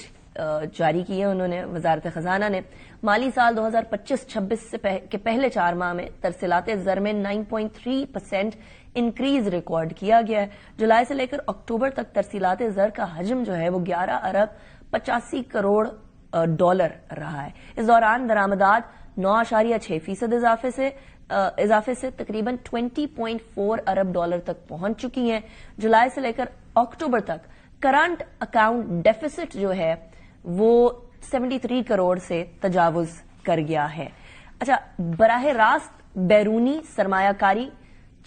Speaker 1: جاری کی ہے انہوں نے. وزارت خزانہ نے مالی سال 2025-26 کے پہلے 4 ماہ میں ترسیلات زر میں 9.3% انکریز ریکارڈ کیا گیا ہے. جولائی سے لے کر اکتوبر تک ترسیلات زر کا حجم جو ہے وہ 11 ارب 85 کروڑ ڈالر رہا ہے. اس دوران درآمدات 9.6% اضافے سے تقریباً 20.4 ارب ڈالر تک پہنچ چکی ہیں. جولائی سے لے کر اکتوبر تک کرنٹ اکاؤنٹ ڈیفیسٹ جو ہے وہ 73 کروڑ سے تجاوز کر گیا ہے. اچھا, براہ راست بیرونی سرمایہ کاری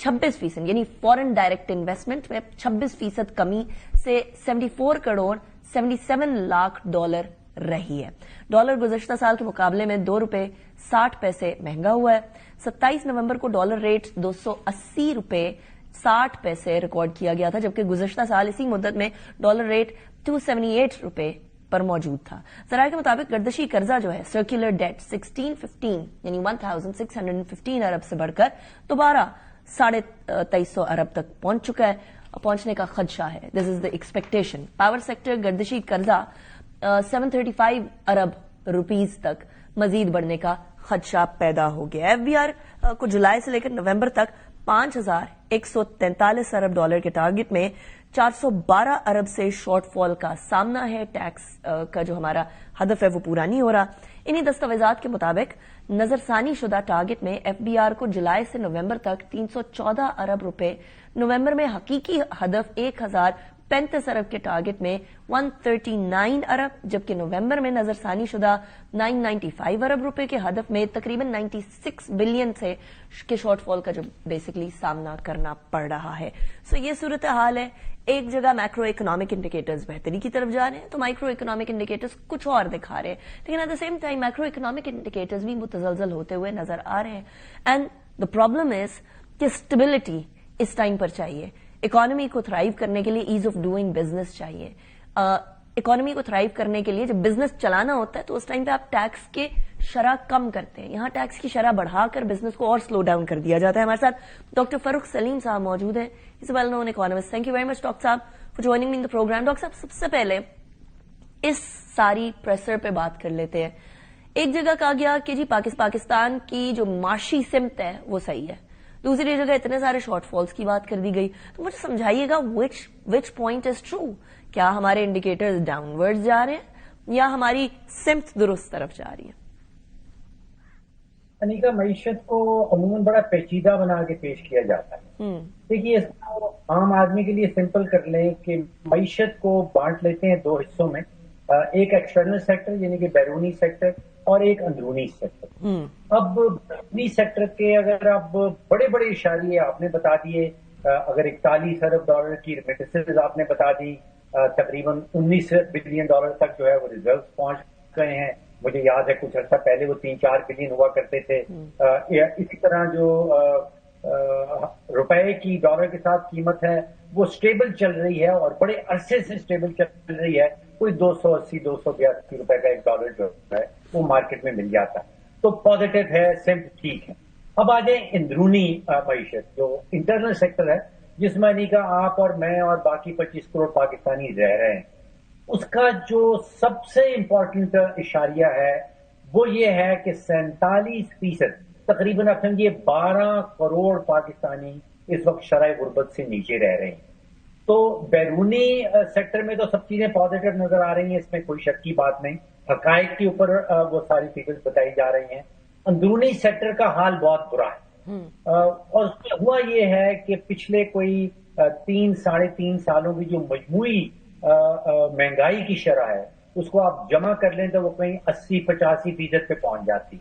Speaker 1: 26% یعنی فورن ڈائریکٹ انویسٹمنٹ میں 26% کمی سے 74 کروڑ 77 لاکھ ڈالر رہی ہے. ڈالر گزشتہ سال کے مقابلے میں 2 روپے 60 پیسے مہنگا ہوا ہے. 27 نومبر کو ڈالر ریٹ 280 روپے 60 پیسے ریکارڈ کیا گیا تھا, جبکہ گزشتہ سال اسی مدت میں ڈالر ریٹ 278 روپے پر موجود تھا. ذرائع کے مطابق گردشی قرضہ جو ہے سرکولر ڈیٹ 1615 یعنی 1615 ارب سے بڑھ کر دوبارہ 2350 ارب تک پہنچ چکا ہے, پہنچنے کا خدشہ ہے. دس از دا ایکسپیکٹیشن. پاور سیکٹر گردشی قرضہ 735 ارب روپیز تک مزید بڑھنے کا خدشہ پیدا ہو گیا. FBR کو جولائی سے لے کر نومبر تک 5143 ارب ڈالر کے ٹارگٹ میں 412 ارب سے شارٹ فال کا سامنا ہے. ٹیکس کا جو ہمارا ہدف ہے وہ پورا نہیں ہو رہا. انہی دستاویزات کے مطابق نظر ثانی شدہ ٹارگٹ میں FBR کو جولائی سے نومبر تک 314 ارب روپے, نومبر میں حقیقی ہدف 1035 ارب کے ٹارگٹ میں 139 ارب, جبکہ نومبر میں نظر ثانی شدہ 995 ارب روپے کے ہدف میں تقریباً 96 بلین سے کے شارٹ فال کا جو بیسکلی سامنا کرنا پڑ رہا ہے. سو یہ صورتحال ہے. ایک جگہ میکرو اکنامک انڈیکیٹرز بہتری کی طرف جا رہے ہیں تو مائکرو اکنامک انڈیکیٹرز کچھ اور دکھا رہے ہیں, لیکن at the same time macro economic indicators بھی متزلزل ہوتے ہوئے نظر آ رہے ہیں. اینڈ دا پرابلم از کہ اسٹیبلٹی اس ٹائم پر چاہیے. اکانومی کو تھرائیو کرنے کے لیے ایز آف ڈوئنگ بزنس چاہیے. اکانومی کو تھرائیو کرنے کے لیے جب بزنس چلانا ہوتا ہے تو اس ٹائم پہ آپ ٹیکس کے شرح کم کرتے ہیں. یہاں ٹیکس کی شرح بڑھا کر بزنس کو اور سلو ڈاؤن کر دیا جاتا ہے. ہمارے ساتھ ڈاکٹر فاروق سلیم صاحب موجود ہیں. Is well known economist. Thank you very much doctor صاحب for joining me in the program. Doctor صاحب سب سے پہلے اس ساری پریسر پہ بات کر لیتے ہیں. ایک جگہ کہا گیا کہ جی پاکستان کی جو معاشی سمت ہے وہ صحیح ہے, دوسری جگہ اتنے سارے شارٹ فالز کی بات کر دی گئی. تو مجھے سمجھائیے گا وچ پوائنٹ از ٹرو. کیا ہمارے انڈیکیٹرز ڈاؤن ورڈ جا رہے ہیں یا ہماری سمت درست طرف جا رہی ہے؟
Speaker 9: انیکا, معیشت کو عموماً بڑا پیچیدہ بنا کے پیش کیا جاتا ہے. دیکھیے, اس کو عام آدمی کے لیے سمپل کر لیں کہ معیشت کو بانٹ لیتے ہیں 2 حصوں میں. ایک ایکسٹرنل سیکٹر یعنی کہ بیرونی سیکٹر اور ایک اندرونی سیکٹر. اب بیرونی سیکٹر کے اگر اب بڑے بڑے اشاریے آپ نے بتا دیے, اگر 41 ارب ڈالر کی ریمیٹنسز آپ نے بتا دی, تقریباً 19 بلین ڈالر تک جو ہے وہ ریزروز پہنچ گئے ہیں. مجھے یاد ہے کچھ عرصہ پہلے وہ 3-4 بلین ہوا کرتے تھے. اسی طرح جو روپے کی ڈالر کے ساتھ قیمت ہے وہ سٹیبل چل رہی ہے اور بڑے عرصے سے سٹیبل چل رہی ہے. کوئی 280-282 روپے کا ایک ڈالر جو ہے وہ مارکیٹ میں مل جاتا ہے. تو پازیٹو ہے, سمت ٹھیک ہے. اب آ جائیں اندرونی معیشت جو انٹرنل سیکٹر ہے, جس میں نہیں کہ آپ اور میں اور باقی 25 کروڑ پاکستانی رہ رہے ہیں. اس کا جو سب سے امپورٹنٹ اشاریہ ہے وہ یہ ہے کہ 47% تقریباً آپ سمجھیے 12 کروڑ پاکستانی اس وقت شرح غربت سے نیچے رہ رہے ہیں. تو بیرونی سیکٹر میں تو سب چیزیں پازیٹو نظر آ رہی ہیں, اس میں کوئی شک کی بات نہیں. حقائق کے اوپر وہ ساری فگرز بتائی جا رہی ہیں. اندرونی سیکٹر کا حال بہت برا ہے, اور اس میں ہوا یہ ہے کہ پچھلے کوئی 3-3.5 سالوں کی جو مجموعی مہنگائی کی شرح ہے اس کو آپ جمع کر لیں تو وہ کہیں 80-85% پہ پہنچ جاتی.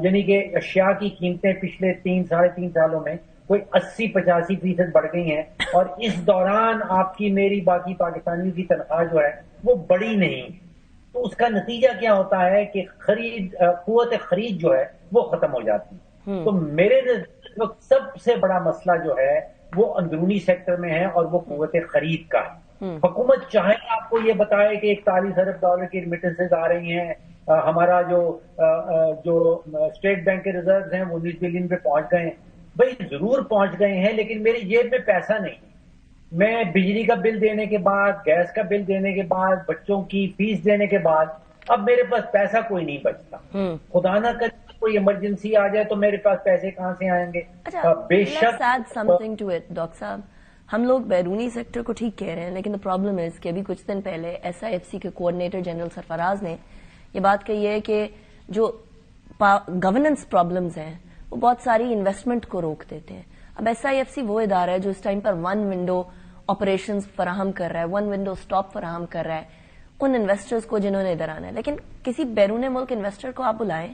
Speaker 9: یعنی کہ اشیاء کی قیمتیں پچھلے 3-3.5 سالوں میں کوئی 80-85% بڑھ گئی ہیں، اور اس دوران آپ کی میری باقی پاکستانیوں کی تنخواہ جو ہے وہ بڑی نہیں. تو اس کا نتیجہ کیا ہوتا ہے کہ قوت خرید جو ہے وہ ختم ہو جاتی ہے. تو میرے وقت سب سے بڑا مسئلہ جو ہے وہ اندرونی سیکٹر میں ہے، اور وہ قوت خرید کا ہے. حکومت چاہے آپ کو یہ بتائے کہ 41 ارب ڈالر کی ریمیٹنسز آ رہی ہیں، ہمارا جو اسٹیٹ بینک کے ریزروز ہیں وہ 19 بلین پہ پہنچ گئے ہیں. بھائی ضرور پہنچ گئے ہیں، لیکن میری جیب میں پیسہ نہیں. میں بجلی کا بل دینے کے بعد، گیس کا بل دینے کے بعد، بچوں کی فیس دینے کے بعد اب میرے پاس پیسہ کوئی نہیں بچتا. خدا نہ کرے کوئی ایمرجنسی آ جائے تو میرے پاس پیسے کہاں سے آئیں گے؟ بے شک
Speaker 1: ڈاکٹر صاحب، ہم لوگ بیرونی سیکٹر کو ٹھیک کہہ رہے ہیں، لیکن دا پرابلم از کہ ابھی کچھ دن پہلے SIFC کے کوآرڈینیٹر جنرل سرفراز نے یہ بات کہی ہے کہ جو گورننس پرابلمز ہیں وہ بہت ساری انویسٹمنٹ کو روک دیتے ہیں. اب SIFC وہ ادارہ ہے جو اس ٹائم پر 1 ونڈو آپریشنز فراہم کر رہا ہے، 1 ونڈو اسٹاپ فراہم کر رہا ہے ان انویسٹرز کو جنہوں نے ادھر آنا ہے. لیکن کسی بیرون ملک انویسٹر کو آپ بلائیں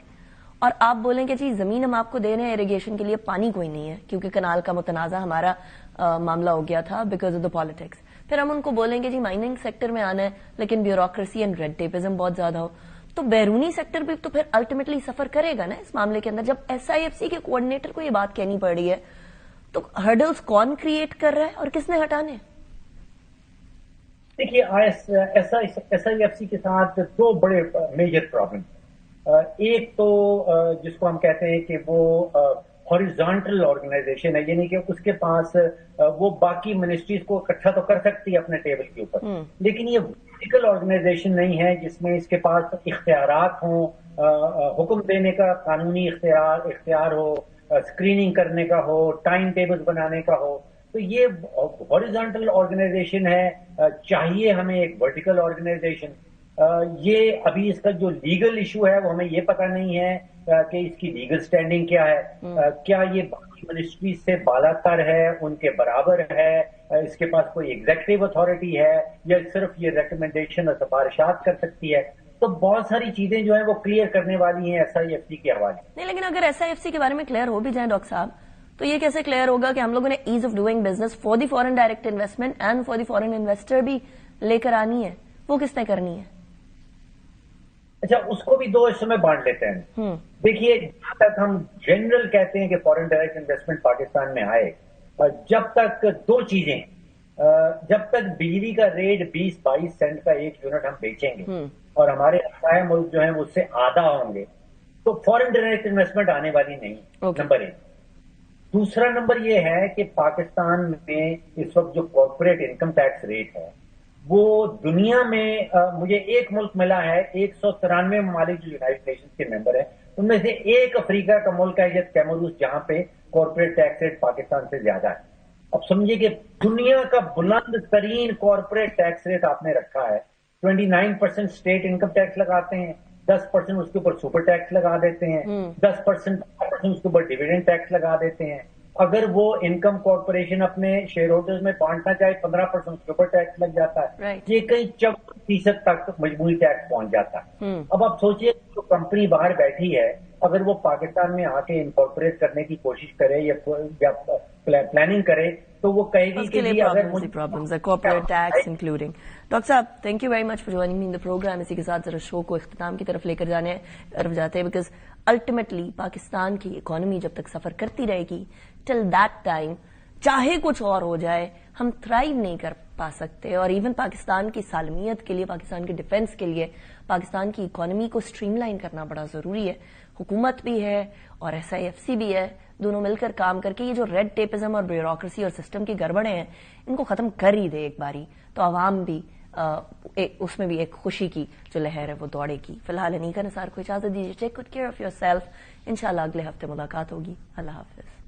Speaker 1: اور آپ بولیں کہ جی زمین ہم آپ کو دے رہے ہیں ایریگیشن کے لیے، پانی کوئی نہیں ہے کیونکہ کنال کا متنازع ہمارا معاملہ ہو گیا تھا بیکاز آف دا پالیٹکس. پھر ہم ان کو بولیں گے جی مائننگ سیکٹر میں آنا ہے لیکن بیوروکریسی اینڈ ریڈ ٹیپزم بہت زیادہ ہو. تو بیرونی سیکٹر بھی تو پھر الٹیمیٹلی سفر کرے گا نا اس معاملے کے اندر. جب SIFC کے کوآرڈینیٹر کو یہ بات کہنی پڑ رہی ہے تو ہرڈلز کون کریٹ کر رہا ہے اور کس نے ہٹانے؟
Speaker 9: دیکھیے SIFC کے ساتھ 2 بڑے میجر پرابلم. ایک تو جس کو ہم کہتے ہیں کہ وہ ہاریزونٹل آرگنائزیشن ہے، یعنی کہ اس کے پاس وہ باقی منسٹریز کو اکٹھا تو کر سکتی ہے اپنے ٹیبل کے اوپر، لیکن یہ ورٹیکل آرگنائزیشن نہیں ہے جس میں اس کے پاس اختیارات ہوں، حکم دینے کا قانونی اختیار ہو، اسکریننگ کرنے کا ہو، ٹائم ٹیبل بنانے کا ہو. تو یہ ہاریزونٹل آرگنائزیشن ہے. چاہیے ہمیں ایک ورٹیکل آرگنائزیشن. یہ ابھی اس کا جو لیگل ایشو ہے وہ ہمیں یہ پتہ نہیں ہے کہ اس کی لیگل سٹینڈنگ کیا ہے. کیا یہ باقی منسٹری سے بالا تر ہے، ان کے برابر ہے، اس کے پاس کوئی ایگزیکٹو اتھارٹی ہے، یا صرف یہ ریکمنڈیشن اور سفارشات کر سکتی ہے؟ تو بہت ساری چیزیں جو ہیں وہ کلیئر کرنے والی ہیں SIFC کے حوالے.
Speaker 1: نہیں، لیکن اگر SIFC کے بارے میں کلیئر ہو بھی جائیں ڈاکٹر صاحب تو یہ کیسے کلیئر ہوگا کہ ہم لوگوں نے as of doing business for the foreign direct investment and for the foreign investor بھی لے کر آنی ہے؟ وہ کس نے کرنی ہے؟
Speaker 9: اچھا، اس کو بھی 2 حصوں میں بانٹ لیتے ہیں. دیکھیے، جہاں تک ہم جنرل کہتے ہیں کہ فارن ڈائریکٹ انویسٹمنٹ پاکستان میں آئے، جب تک 2 چیزیں، جب تک بجلی کا ریٹ 20-22 سینٹ کا 1 یونٹ ہم بیچیں گے اور ہمارے ہمسائے ملک جو ہیں اس سے آدھا ہوں گے تو فارن ڈائریکٹ انویسٹمنٹ آنے والی نہیں. نمبر 1. دوسرا نمبر یہ ہے کہ پاکستان میں اس وقت جو کارپوریٹ انکم ٹیکس ریٹ ہے وہ دنیا میں مجھے ایک ملک ملا ہے، 193 ممالک جو یونائٹڈ نیشنز کے ممبر ہیں ان میں سے ایک افریقہ کا ملک ہے کیمروس، جہاں پہ کارپوریٹ ٹیکس ریٹ پاکستان سے زیادہ ہے. اب سمجھیے کہ دنیا کا بلند ترین کارپوریٹ ٹیکس ریٹ آپ نے رکھا ہے. 29% اسٹیٹ انکم ٹیکس لگاتے ہیں، 10% اس کے اوپر سپر ٹیکس لگا دیتے ہیں، 10% اس کے اوپر ڈیویڈنڈ ٹیکس لگا دیتے ہیں. اگر وہ انکم کارپوریشن اپنے شیئر ہولڈرز میں بانٹنا چاہے 15% اس کے اوپر ٹیکس لگ جاتا ہے. یہ کئی 54% تک مجموعی ٹیکس پہنچ جاتا ہے. اب آپ سوچئے جو کمپنی باہر بیٹھی ہے اگر وہ پاکستان میں آ کے انکارپوریٹ کرنے کی کوشش کرے یا پلاننگ کرے تو وہ کہے گی کہ
Speaker 1: کارپوریٹ ٹیکس انکلوڈنگ. ڈاکٹر صاحب، thank you very much for joining me in the program. اسی کے ساتھ ذرا شو کو اختتام کی طرف لے کر جاتے ہیں بیکاز الٹیمیٹلی پاکستان کی اکانومی جب تک سفر کرتی رہے گی ٹل دیٹ ٹائم چاہے کچھ اور ہو جائے ہم تھرائیو نہیں کر پا سکتے. اور ایون پاکستان کی سالمیت کے لیے، پاکستان کے ڈیفنس کے لیے پاکستان کی اکانومی کو اسٹریم لائن کرنا بڑا ضروری ہے. حکومت بھی ہے اور SIFC بھی ہے، دونوں مل کر کام کر کے یہ جو ریڈ ٹیپزم اور بیوروکریسی اور سسٹم کی گڑبڑیں ہیں ان کو ختم کر ہی دے ایک باری تو عوام بھی اس میں بھی ایک خوشی کی جو لہر ہے وہ دوڑے گی. فی الحال انیکا نثار کو اجازت دیجیے. Take good care of your self. انشاءاللہ اگلے ہفتے ملاقات ہوگی. اللہ حافظ.